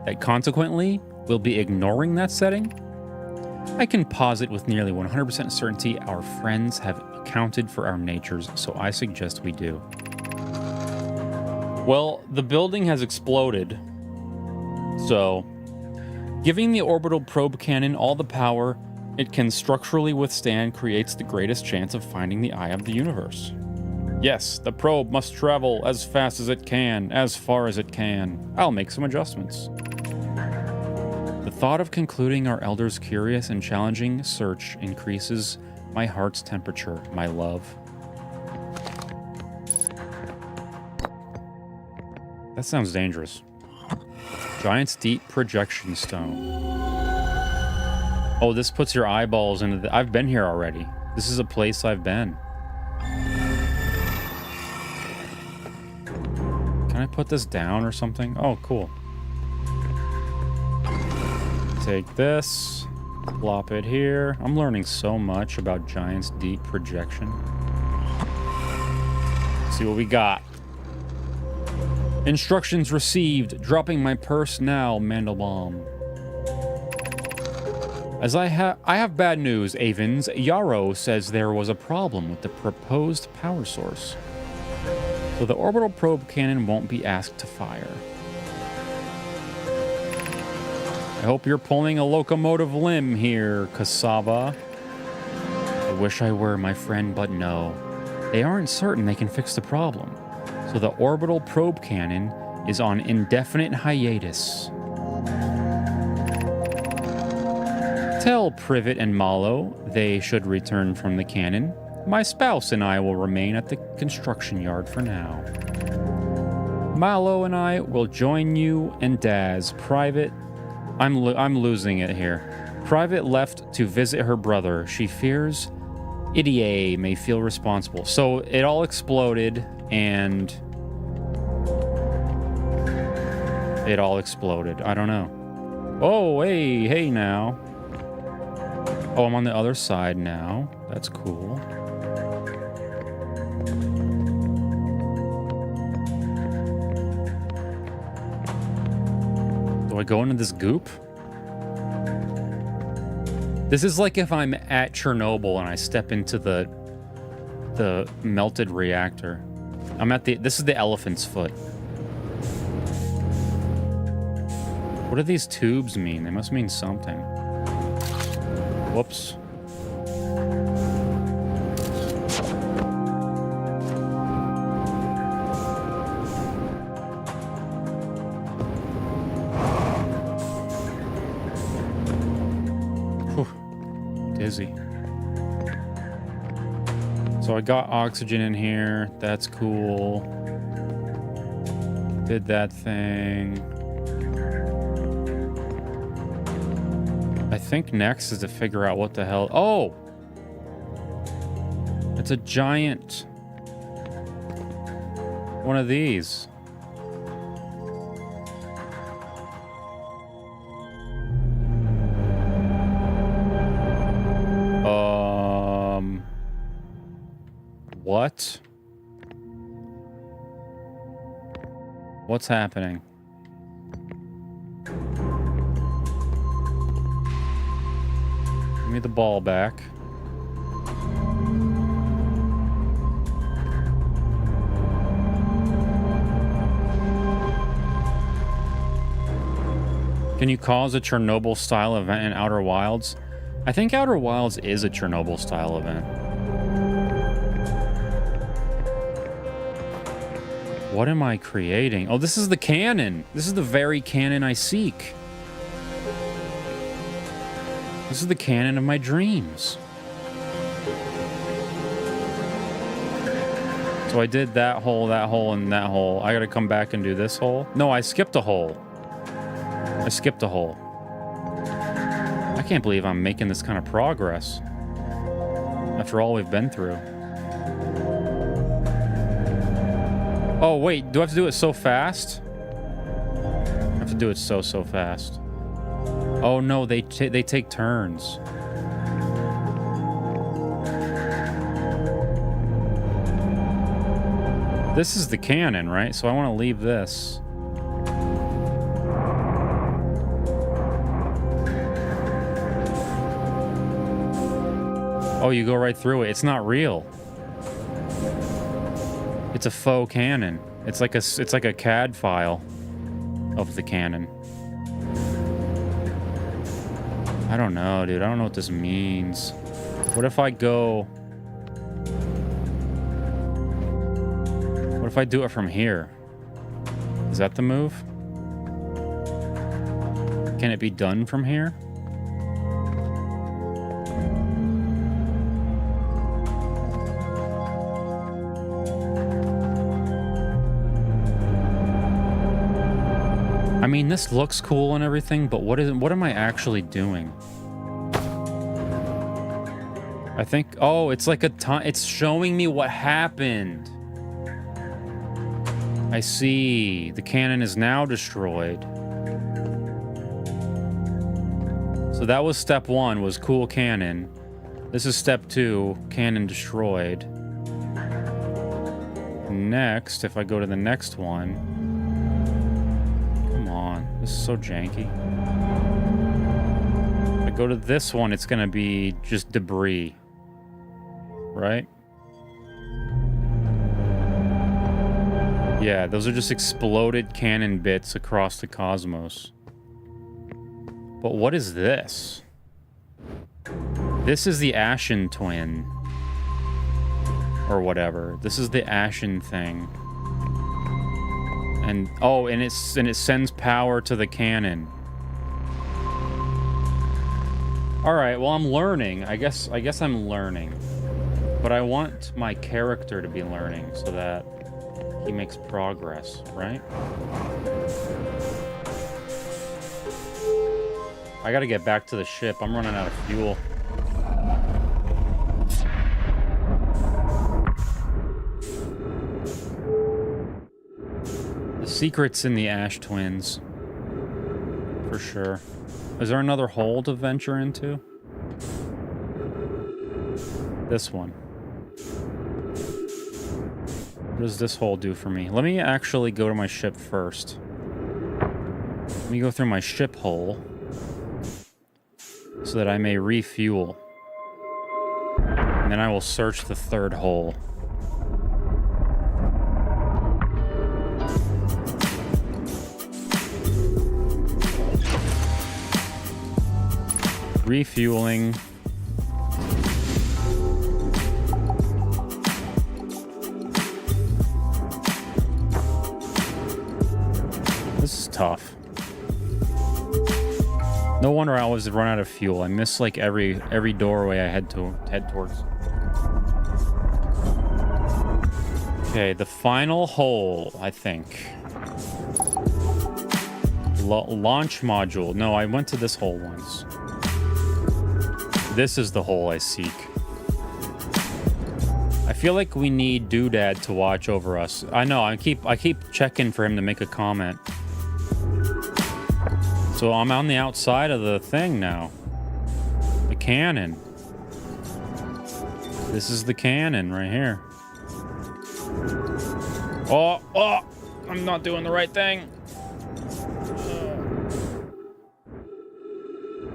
that consequently we'll be ignoring that setting? I can posit with nearly 100% certainty our friends have accounted for our natures, so I suggest we do. Well, the building has exploded, so giving the orbital probe cannon all the power it can structurally withstand creates the greatest chance of finding the eye of the universe. Yes, the probe must travel as fast as it can, as far as it can. I'll make some adjustments. The thought of concluding our elders' curious and challenging search increases my heart's temperature, my love. That sounds dangerous. Giant's deep projection stone. Oh, this puts your eyeballs into the... I've been here already. This is a place I've been. Can I put this down or something? Oh, cool. Take this, plop it here. I'm learning so much about Giant's deep projection. Let's see what we got. Instructions received. Dropping my purse now, Mandelbaum. As I have bad news, Avens. Yarrow says there was a problem with the proposed power source, so the orbital probe cannon won't be asked to fire. I hope you're pulling a locomotive limb here, Cassava. I wish I were, my friend, but no. They aren't certain they can fix the problem, so the orbital probe cannon is on indefinite hiatus. Tell Privet and Malo they should return from the cannon. My spouse and I will remain at the construction yard for now. Malo and I will join you and Daz. Private, I'm losing it here. Private left to visit her brother. She fears Idiot may feel responsible. So it all exploded and it all exploded. I don't know. Oh, hey now. Oh, I'm on the other side now. That's cool. Do I go into this goop? This is like if I'm at Chernobyl and I step into the melted reactor. This is the elephant's foot. What do these tubes mean? They must mean something. Whoops. dizzy. So I got oxygen in here. That's cool. Did that thing. I think next is to figure out what the hell. Oh! It's a giant one of these. What? What's happening? Give me the ball back. Can you cause a Chernobyl-style event in Outer Wilds? I think Outer Wilds is a Chernobyl-style event. What am I creating? Oh, this is the cannon. This is the very cannon I seek. This is the cannon of my dreams. So I did that hole, and that hole. I gotta come back and do this hole. No, I skipped a hole. I skipped a hole. I can't believe I'm making this kind of progress after all we've been through. Oh, wait. Do I have to do it so fast? I have to do it so fast. Oh, no. They take turns. This is the cannon, right? So I want to leave this. Oh, you go right through it. It's not real. It's a faux cannon. It's like a CAD file of the cannon. I don't know, dude. I don't know what this means. What if I go... What if I do it from here? Is that the move? Can it be done from here? I mean, this looks cool and everything, but what am I actually doing? I think, oh, it's like a time, it's showing me what happened. I see. The cannon is now destroyed. So that was step 1, was cool cannon. This is step 2, cannon destroyed. Next, if I go to the next one... This is so janky. If I go to this one, it's gonna be just debris. Right? Yeah, those are just exploded cannon bits across the cosmos. But what is this? This is the Ashen Twin. Or whatever. This is the Ashen thing. And oh, and it sends power to the cannon. All right, well, I'm learning. I guess I'm learning. But I want my character to be learning so that he makes progress, right? I gotta get back to the ship. I'm running out of fuel. Secrets in the Ash Twins. For sure. Is there another hole to venture into? This one. What does this hole do for me? Let me actually go to my ship first. Let me go through my ship hole so that I may refuel. And then I will search the third hole. Refueling. This is tough. No wonder I always run out of fuel. I miss like every doorway I head towards. Okay, the final hole, I think. Launch module. No, I went to this hole once. This is the hole I seek. I feel like we need Doodad to watch over us. I know. I keep checking for him to make a comment. So I'm on the outside of the thing now. The cannon. This is the cannon right here. Oh, I'm not doing the right thing.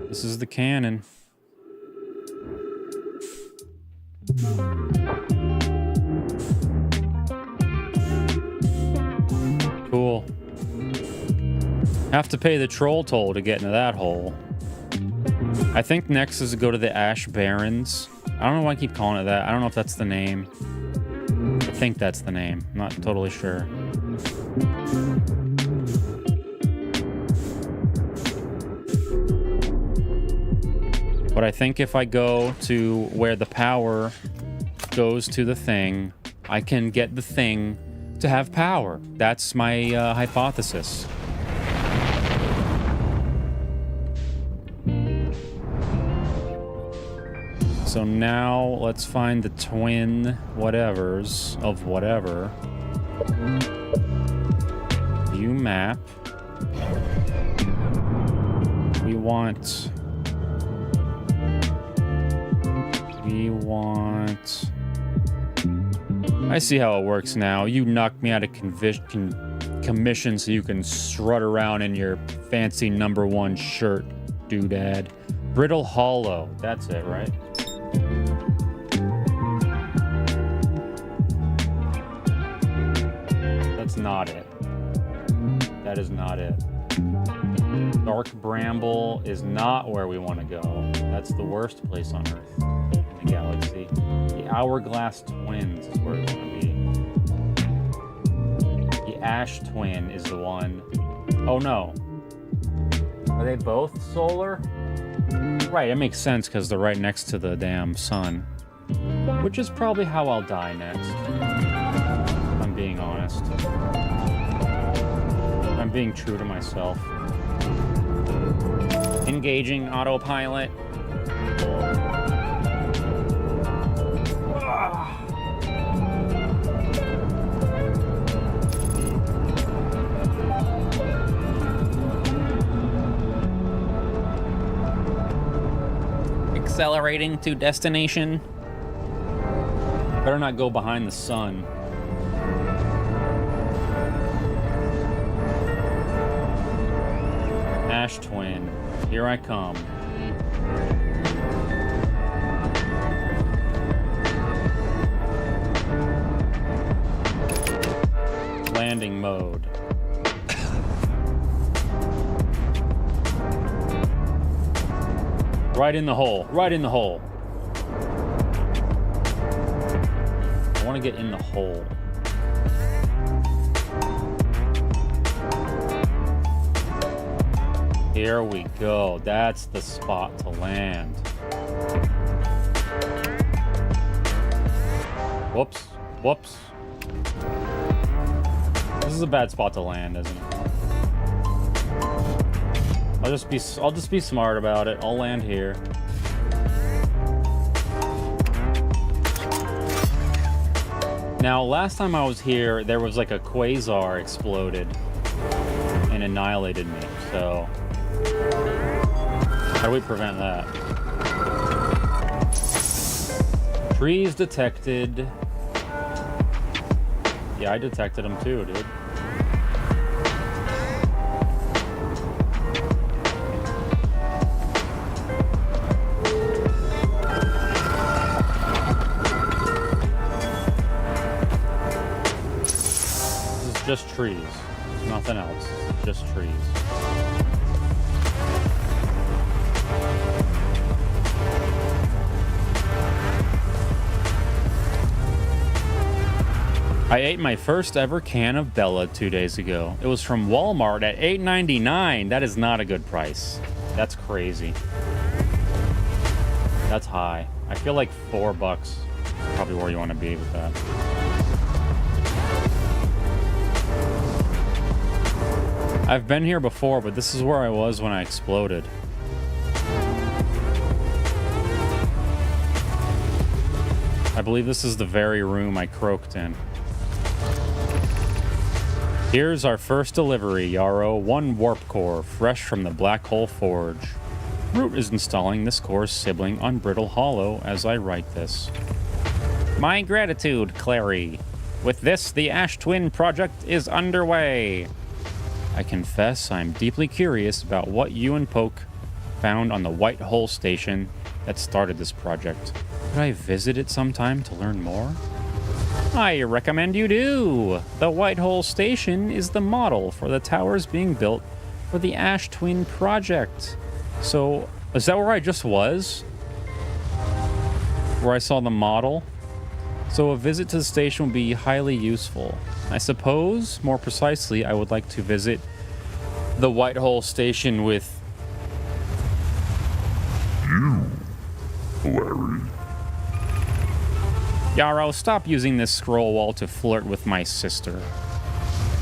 This is the cannon. Cool. Have to pay the troll toll to get into that hole. I think next is to go to the Ash Barrens. I don't know why I keep calling it that. I don't know if that's the name. I think that's the name. I'm not totally sure. But I think if I go to where the power goes to the thing, I can get the thing to have power. That's my hypothesis. So now let's find the twin whatevers of whatever. View map. We want... I see how it works now. You knocked me out of commission so you can strut around in your fancy #1 shirt, doodad. Brittle Hollow. That's it, right? That's not it. That is not it. Dark Bramble is not where we want to go. That's the worst place on Earth in the galaxy. The Hourglass Twins is where we want to be. The Ash Twin is the one. Oh no. Are they both solar? Right, it makes sense because they're right next to the damn sun. Which is probably how I'll die next. If I'm being honest. I'm being true to myself. Engaging autopilot. Accelerating to destination. Better not go behind the sun. Ash Twin, here I come. Landing mode. Right in the hole. Right in the hole. I want to get in the hole. Here we go. That's the spot to land. Whoops. Whoops. This is a bad spot to land, isn't it? I'll just be smart about it. I'll land here. Now, last time I was here, there was like a quasar exploded and annihilated me. So, how do we prevent that? Trees detected. Yeah, I detected them too, dude. Just trees, nothing else, just trees. I ate my first ever can of Bella 2 days ago. It was from Walmart at $8.99. That is not a good price. That's crazy. That's high. I feel like $4 is probably where you want to be with that. I've been here before, but this is where I was when I exploded. I believe this is the very room I croaked in. Here's our first delivery, Yarrow. 1 warp core, fresh from the Black Hole Forge. Root is installing this core's sibling on Brittle Hollow as I write this. My gratitude, Clary. With this, the Ash Twin project is underway. I confess I'm deeply curious about what you and Poke found on the White Hole Station that started this project. Could I visit it sometime to learn more? I recommend you do. The White Hole Station is the model for the towers being built for the Ash Twin project. So, is that where I just was? Where I saw the model? So a visit to the station would be highly useful. I suppose, more precisely, I would like to visit the White Hole Station with You, Larry. Yarrow, stop using this scroll wall to flirt with my sister.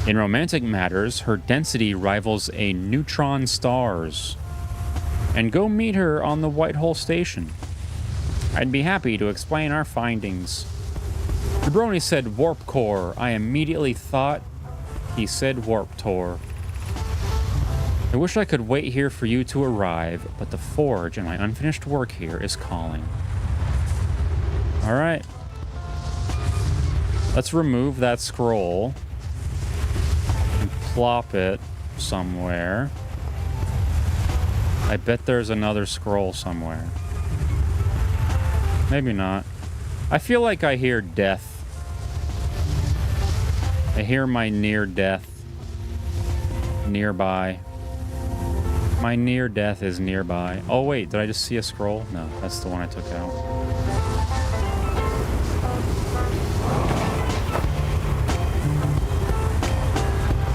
In romantic matters, her density rivals a neutron star's. And go meet her on the White Hole Station. I'd be happy to explain our findings. Jabroni said warp core. I immediately thought he said warp tour. I wish I could wait here for you to arrive, but the forge and my unfinished work here is calling. All right. Let's remove that scroll and plop it somewhere. I bet there's another scroll somewhere. Maybe not. I feel like I hear death. I hear my near death nearby. My near death is nearby. Oh wait, did I just see a scroll? No, that's the one I took out.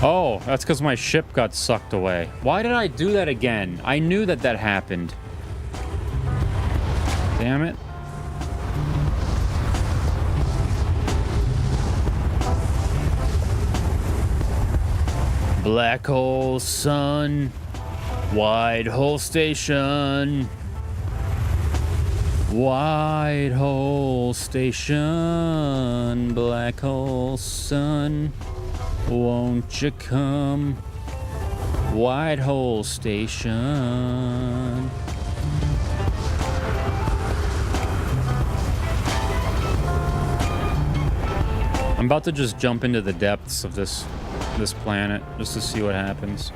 Oh, that's because my ship got sucked away. Why did I do that again? I knew that that happened. Damn it. Black hole sun. White hole station. White hole station. Black hole sun. Won't you come? White hole station. I'm about to just jump into the depths of this planet just to see what happens.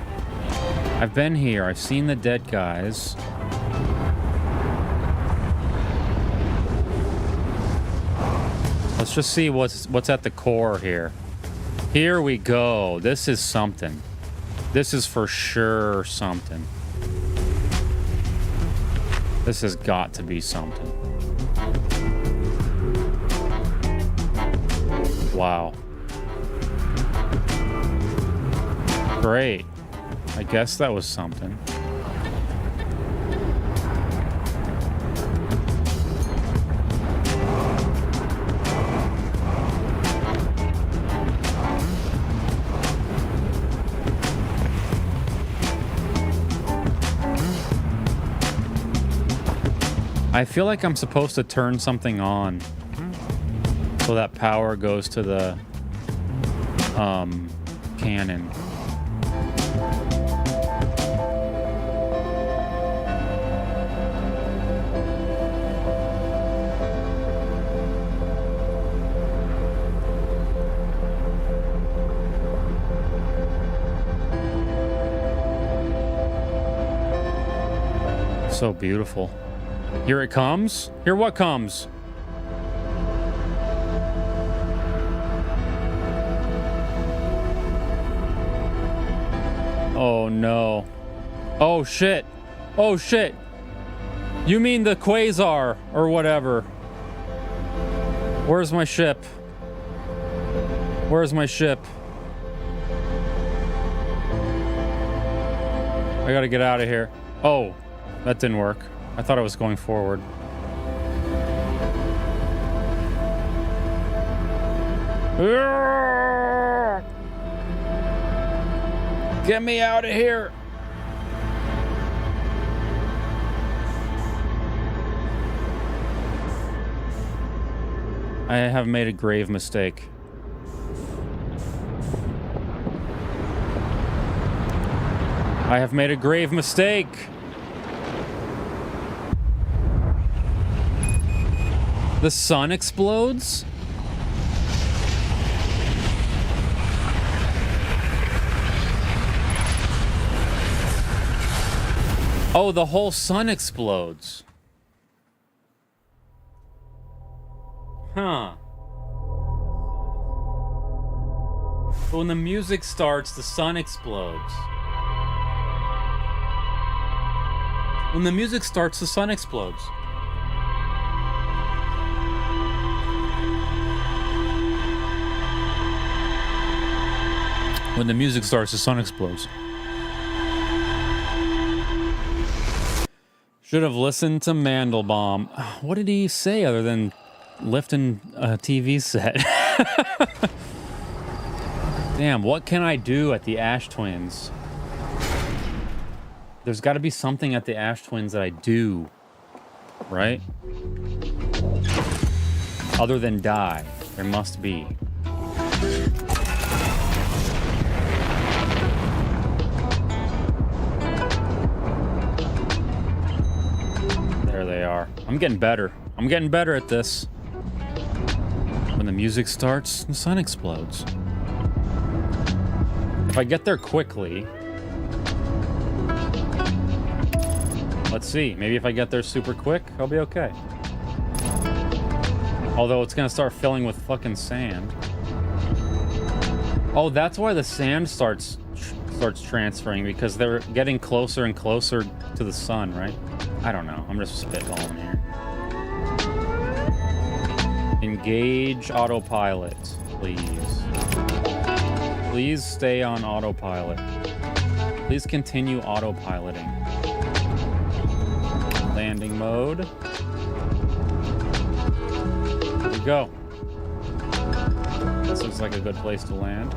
I've been here. I've seen the dead guys. Let's just see what's at the core here. Here we go. This is something. This is for sure something. This has got to be something. Wow. Great. I guess that was something. I feel like I'm supposed to turn something on so that power goes to the cannon. So beautiful. Here it comes. Here what comes? Oh no. Oh shit. Oh shit. You mean the quasar or whatever. Where's my ship? Where's my ship? I gotta get out of here. Oh, that didn't work. I thought I was going forward. Get me out of here. I have made a grave mistake. I have made a grave mistake. The sun explodes? Oh, the whole sun explodes. Huh. But when the music starts, the sun explodes. When the music starts, the sun explodes. When the music starts, the sun explodes. Should have listened to Mandelbaum. What did he say other than lifting a TV set? Damn, what can I do at the Ash Twins? There's got to be something at the Ash Twins that I do, right? Other than die. There must be. There they are. I'm getting better. I'm getting better at this. When the music starts, the sun explodes. If I get there quickly... Let's see. Maybe if I get there super quick, I'll be okay. Although it's gonna start filling with fucking sand. Oh, that's why the sand starts transferring, because they're getting closer and closer to the sun, right? I don't know. I'm just spitballing here. Engage autopilot, please. Please stay on autopilot. Please continue autopiloting. Landing mode. Here we go. This looks like a good place to land.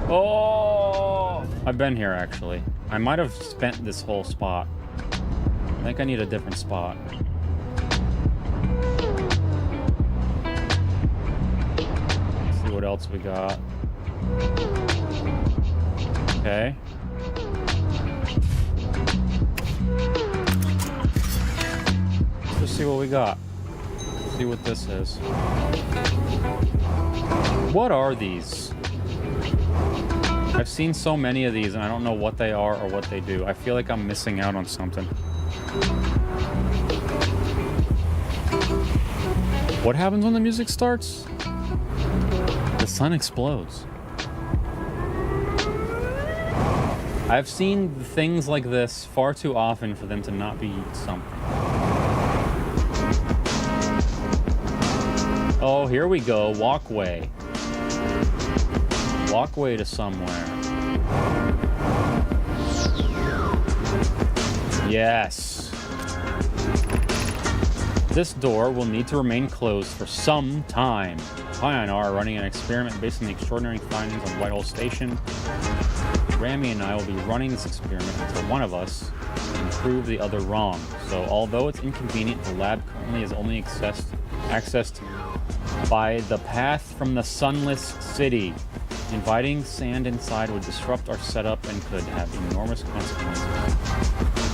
Oh! I've been here, actually. I might have spent this whole spot. I think I need a different spot. Let's see what else we got. Okay. Let's see what we got. See what this is. What are these? I've seen so many of these and I don't know what they are or what they do. I feel like I'm missing out on something. What happens when the music starts? The sun explodes. I've seen things like this far too often for them to not be something. Oh, here we go. Walkway. Walkway to somewhere. Yes. This door will need to remain closed for some time. Pi and I are running an experiment based on the extraordinary findings on Whitehall Station. Rami and I will be running this experiment until one of us can prove the other wrong. So, although it's inconvenient, the lab currently is only accessed by the path from the sunless city. Inviting sand inside would disrupt our setup and could have enormous consequences.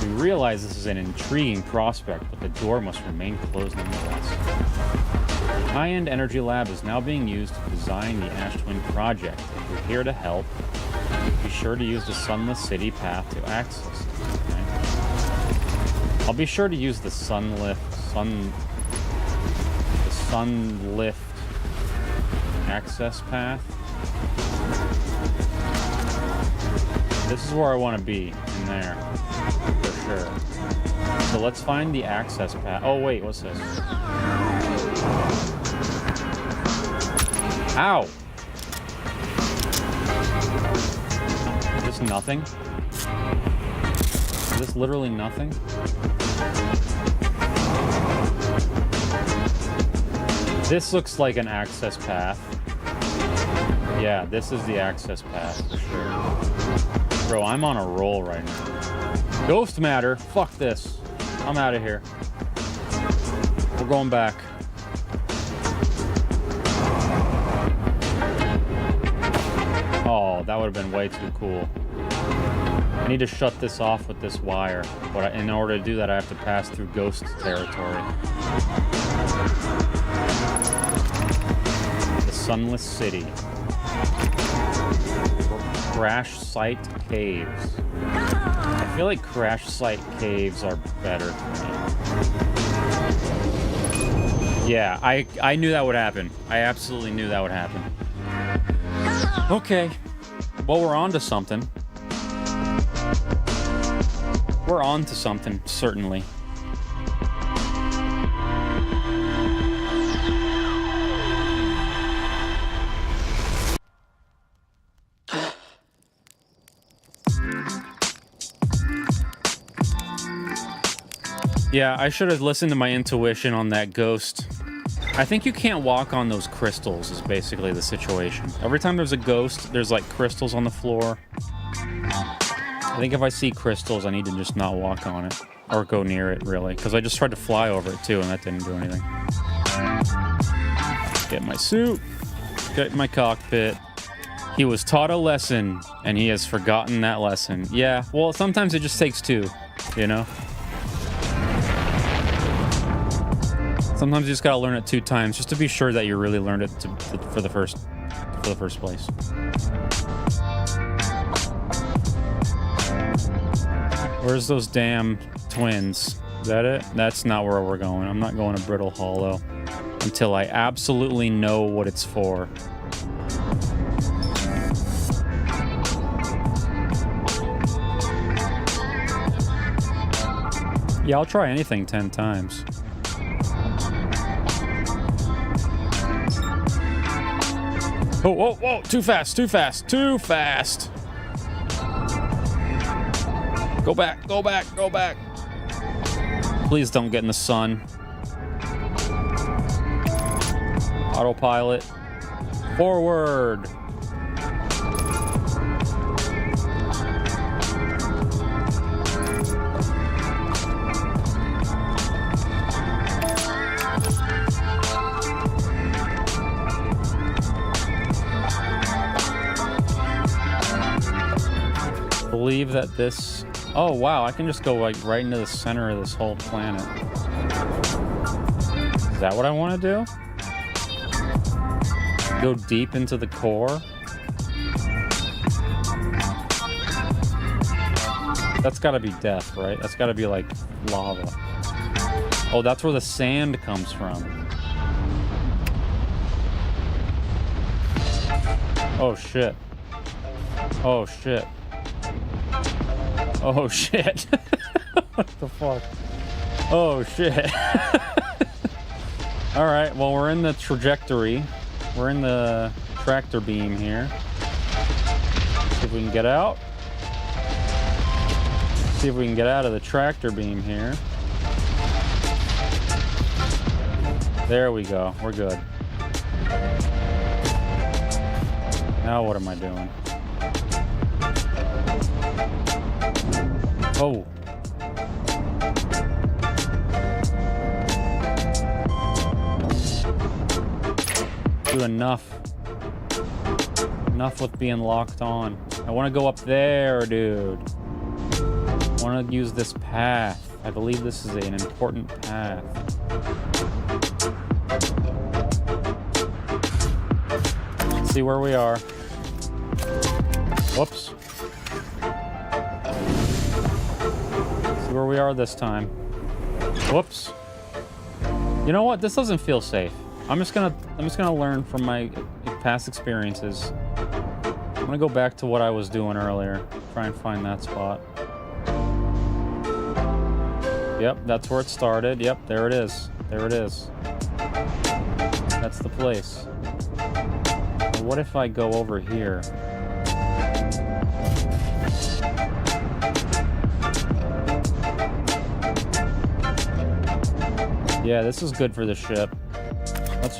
We realize this is an intriguing prospect, but the door must remain closed nonetheless. The high-end energy lab is now being used to design the Ash Twin project. If you're here to help, be sure to use the sunless city path to access it. Okay? I'll be sure to use the sunlift access path. This is where I want to be, in there, for sure. So let's find the access path. Oh wait, what's this? Ow! Is this nothing? Is this literally nothing? This looks like an access path. Yeah, this is the access path for sure. Bro, I'm on a roll right now. Ghost matter. Fuck this. I'm out of here. We're going back. Oh, that would have been way too cool. I need to shut this off with this wire, but in order to do that, I have to pass through ghost territory. The Sunless City. Crash Site Caves. I feel like Crash Site Caves are better for me. Yeah, I knew that would happen. I absolutely knew that would happen. Okay. Well, we're on to something. We're on to something, certainly. Yeah, I should have listened to my intuition on that ghost. I think you can't walk on those crystals is basically the situation. Every time there's a ghost, there's like crystals on the floor. I think if I see crystals, I need to just not walk on it. Or go near it, really. Because I just tried to fly over it, too, and that didn't do anything. Get my suit. Get my cockpit. He was taught a lesson, and he has forgotten that lesson. Yeah, well, sometimes it just takes two, you know? Sometimes you just gotta learn it 2 times, just to be sure that you really learned it for the first place. Where's those damn twins? Is that it? That's not where we're going. I'm not going to Brittle Hollow until I absolutely know what it's for. Yeah, I'll try anything 10 times. Oh, whoa, whoa, too fast, too fast, too fast. Go back, go back, go back. Please don't get in the sun. Autopilot. Forward. Believe that this... Oh, wow, I can just go like right into the center of this whole planet. Is that what I want to do? Go deep into the core? That's gotta be death, right? That's gotta be like lava. Oh, that's where the sand comes from. Oh, shit. Oh, shit. Oh, shit. What the fuck? Oh, shit. All right, well, we're in the trajectory. We're in the tractor beam here. See if we can get out. See if we can get out of the tractor beam here. There we go. We're good. Now what am I doing? Oh. Do enough. Enough with being locked on. I want to go up there, dude. I want to use this path. I believe this is an important path. Let's see where we are. Whoops. Where we are this time. Whoops. You know what? This doesn't feel safe. I'm just gonna learn from my past experiences. I'm gonna go back to what I was doing earlier. Try and find that spot. Yep, that's where it started. Yep, there it is. There it is. That's the place. Now, what if I go over here? Yeah, this is good for the ship. Let's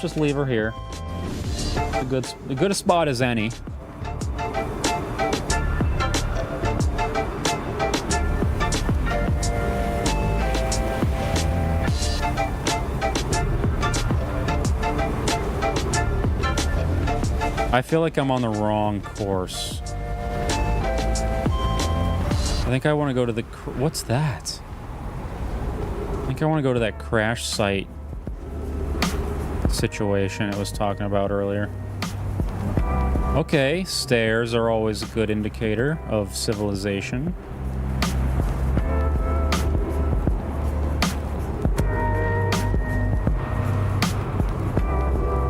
just leave her here. A good a spot as any. I feel like I'm on the wrong course. I think I want to go to the... What's that? I think I want to go to that crash site situation I was talking about earlier. Okay, stairs are always a good indicator of civilization.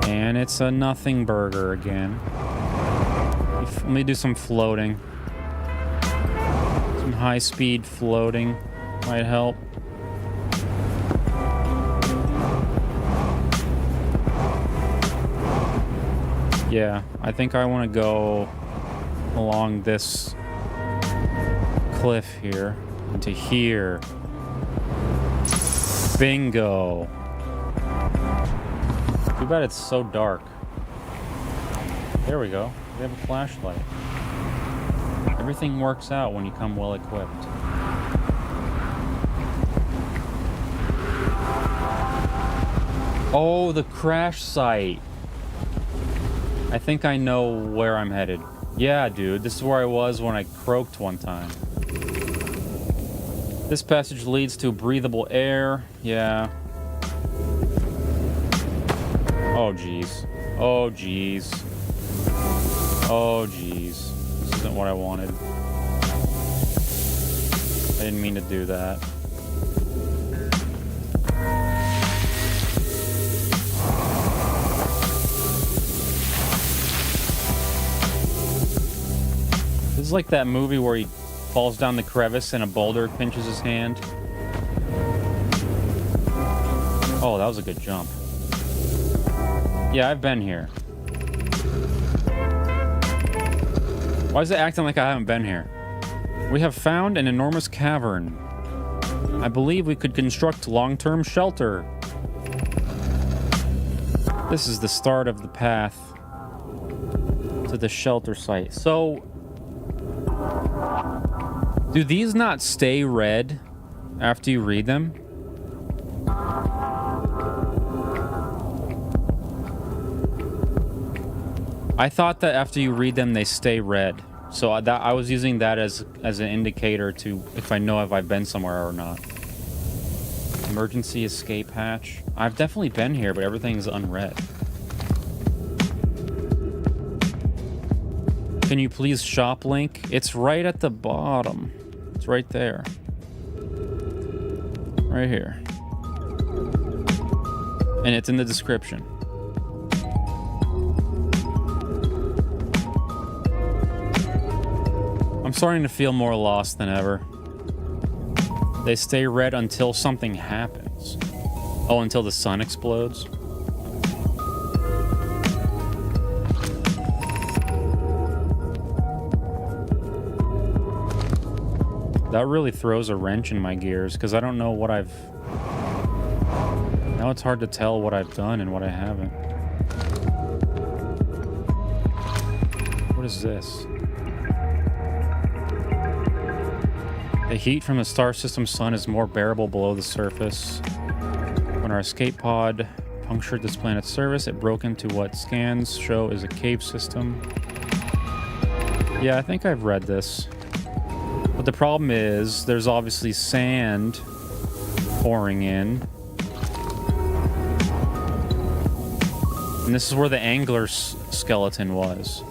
And it's a nothing burger again. Let me do some floating. Some high-speed floating might help. Yeah, I think I want to go along this cliff here into here. Bingo. Too bad it's so dark. There we go. We have a flashlight. Everything works out when you come well equipped. Oh, the crash site. I think I know where I'm headed. Yeah, dude, this is where I was when I croaked one time. This passage leads to breathable air. Yeah. Oh, jeez. Oh, jeez. Oh, jeez. This isn't what I wanted. I didn't mean to do that. This is like that movie where he falls down the crevice and a boulder pinches his hand. Oh, that was a good jump. Yeah, I've been here. Why is it acting like I haven't been here? We have found an enormous cavern. I believe we could construct long-term shelter. This is the start of the path to the shelter site. So, do these not stay red after you read them? I thought that after you read them, they stay red. So I was using that as an indicator to if I know if I've been somewhere or not. Emergency escape hatch. I've definitely been here, but everything's unread. Can you please shop link? It's right at the bottom. It's right there. Right here. And it's in the description. I'm starting to feel more lost than ever. They stay red until something happens. Oh, until the sun explodes? That really throws a wrench in my gears, because I don't know what I've... Now it's hard to tell what I've done and what I haven't. What is this? The heat from the star system sun is more bearable below the surface. When our escape pod punctured this planet's surface, it broke into what scans show is a cave system. Yeah, I think I've read this. But the problem is, there's obviously sand pouring in. And this is where the angler skeleton was.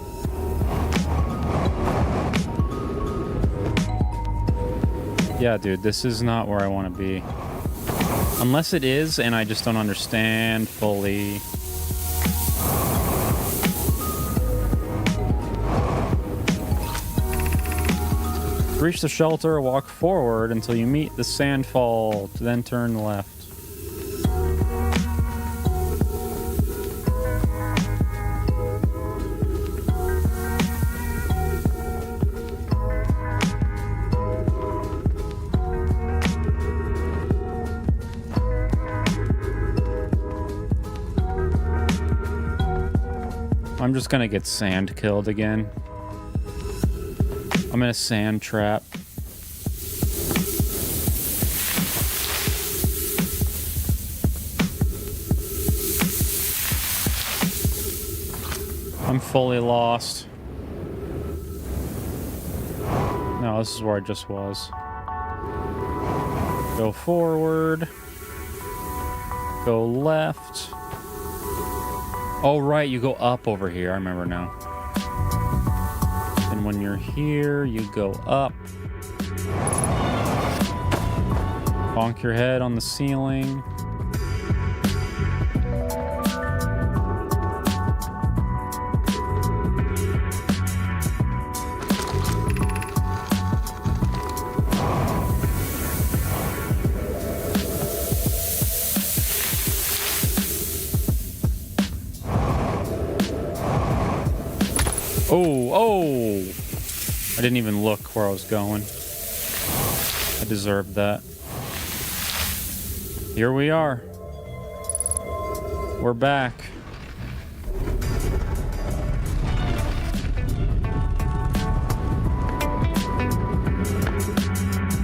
Yeah, dude, this is not where I want to be. Unless it is, and I just don't understand fully. Reach the shelter, walk forward until you meet the sandfall, then turn left. I'm just gonna get sand killed again. I'm in a sand trap. I'm fully lost. No, this is where I just was. Go forward. Go left. Oh, right, you go up over here. I remember now. And when you're here, you go up. Bonk your head on the ceiling. Oh! I didn't even look where I was going. I deserved that. Here we are. We're back.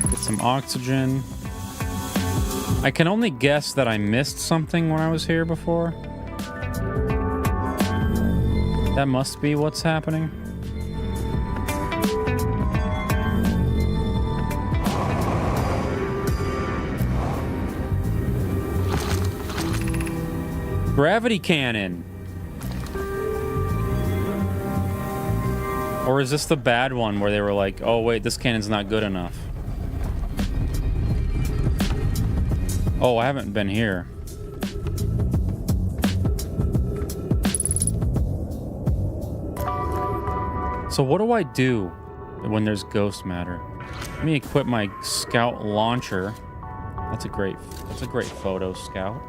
Get some oxygen. I can only guess that I missed something when I was here before. That must be what's happening. Gravity cannon. Or is this the bad one where they were like, oh wait, this cannon's not good enough? Oh, I haven't been here. So what do I do when there's ghost matter? Let me equip my scout launcher. That's a great photo, Scout.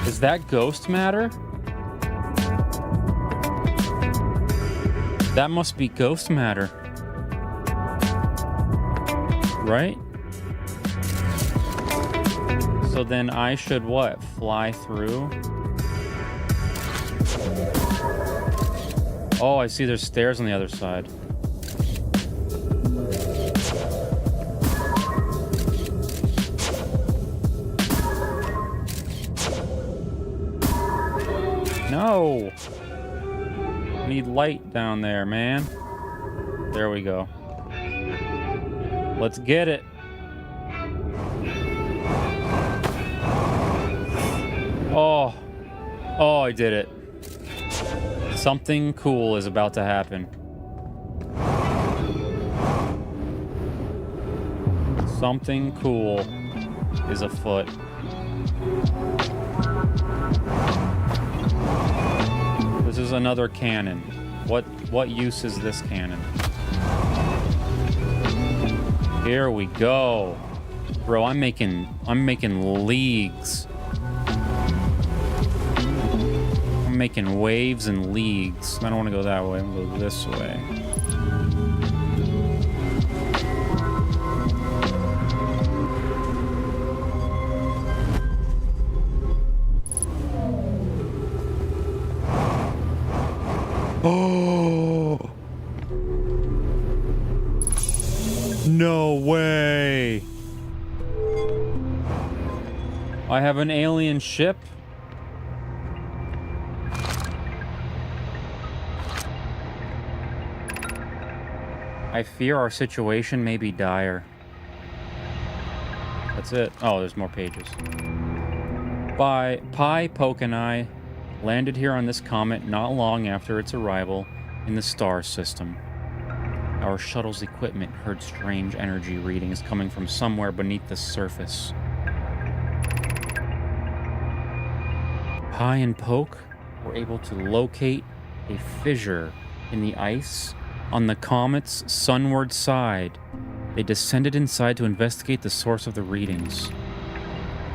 Is that ghost matter? That must be ghost matter. Right? So then I should what? Fly through? Oh, I see there's stairs on the other side. No! I need light down there, man. There we go. Let's get it. Oh, I did it. Something cool is about to happen. Something cool is afoot. This is another cannon. What use is this cannon? Here we go. Bro, I'm making leagues. I'm making waves and leagues. I don't want to go that way. I'm going to go this way. Oh! No way! I have an alien ship? I fear our situation may be dire. That's it. Oh, there's more pages. Pi, Poke, and I landed here on this comet not long after its arrival in the star system. Our shuttle's equipment heard strange energy readings coming from somewhere beneath the surface. Pi and Poke were able to locate a fissure in the ice on the comet's sunward side. They descended inside to investigate the source of the readings.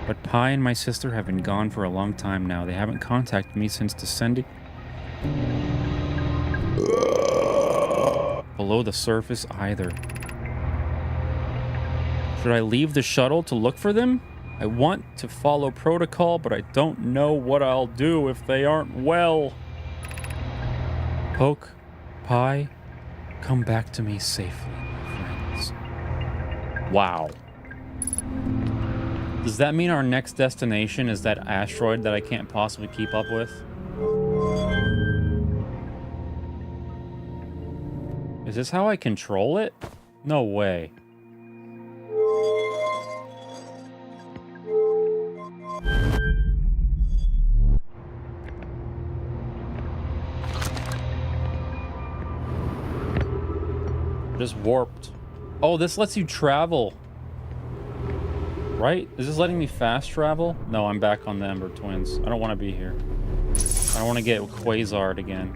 But Pi and my sister have been gone for a long time now. They haven't contacted me since descending below the surface either. Should I leave the shuttle to look for them? I want to follow protocol, but I don't know what I'll do if they aren't well. Poke, Pie, come back to me safely, my friends. Wow. Does that mean our next destination is that asteroid that I can't possibly keep up with? Is this how I control it? No way. Just warped. Oh, this lets you travel. Right? Is this letting me fast travel? No, I'm back on the Ember Twins. I don't want to be here. I don't want to get Quasar again.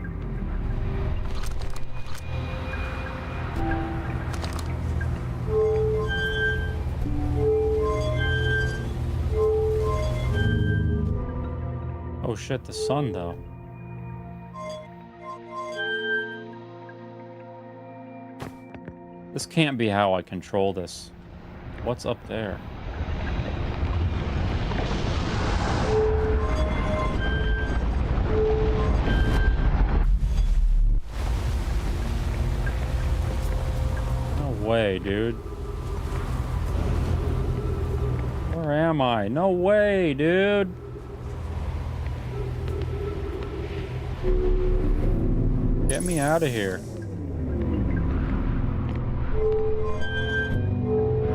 Oh shit, the sun though. This can't be how I control this. What's up there? No way, dude. Where am I? No way, dude. Get me out of here.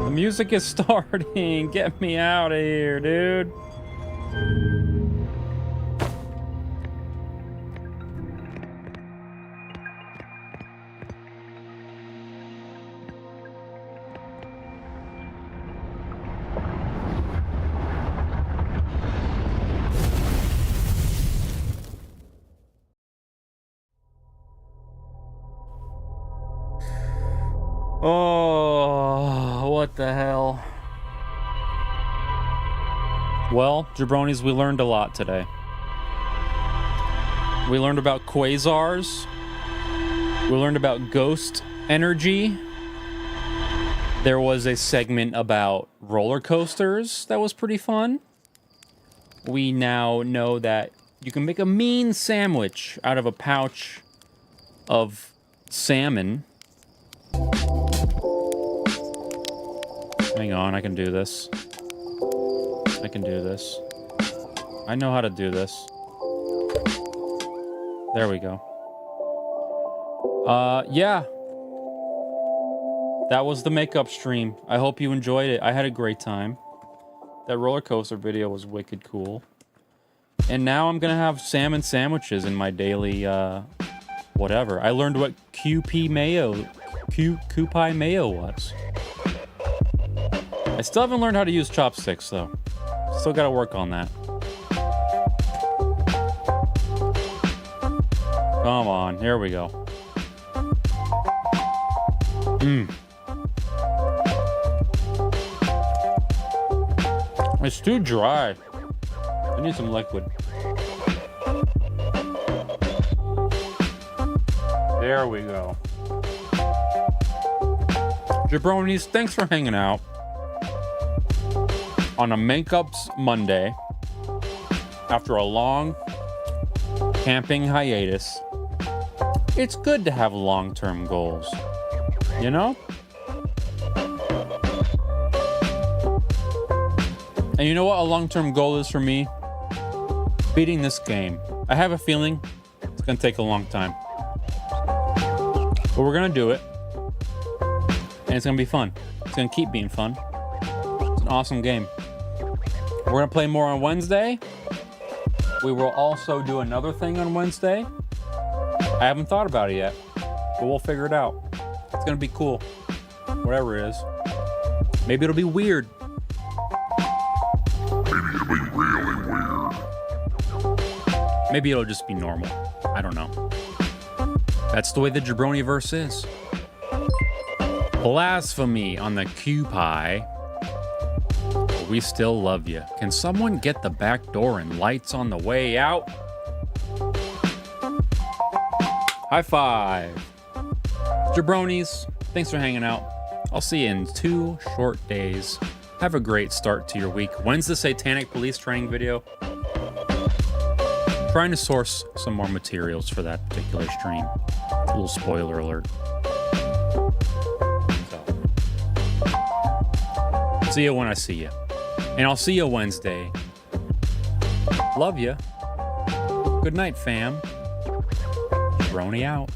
The music is starting. Get me out of here, dude. Oh, what the hell? Well, jabronis, we learned a lot today. We learned about quasars. We learned about ghost energy. There was a segment about roller coasters that was pretty fun. We now know that you can make a mean sandwich out of a pouch of salmon. Hang on, I can do this. I can do this. I know how to do this. There we go. Yeah. That was the makeup stream. I hope you enjoyed it. I had a great time. That roller coaster video was wicked cool. And now I'm gonna have salmon sandwiches in my daily, whatever. I learned what Kewpie mayo was. I still haven't learned how to use chopsticks, though. Still gotta work on that. Come on, here we go. It's too dry. I need some liquid. There we go. Jabronis, thanks for hanging out on a Makeups Monday after a long camping hiatus. It's good to have long-term goals, you know? And you know what a long-term goal is for me? Beating this game. I have a feeling it's gonna take a long time, but we're gonna do it, and it's gonna be fun. It's gonna keep being fun. It's an awesome game. We're gonna play more on Wednesday. We will also do another thing on Wednesday. I haven't thought about it yet, but we'll figure it out. It's gonna be cool. Whatever it is. Maybe it'll be weird. Maybe it'll be really weird. Maybe it'll just be normal. I don't know. That's the way the Jabroniverse is. Blasphemy on the Q-Pie. We still love you. Can someone get the back door and lights on the way out? High five. Jabronis, thanks for hanging out. I'll see you in 2 short days. Have a great start to your week. When's the Satanic Police training video? Trying to source some more materials for that particular stream. A little spoiler alert. So, see you when I see you. And I'll see you Wednesday. Love you. Good night, fam. Jabroni out.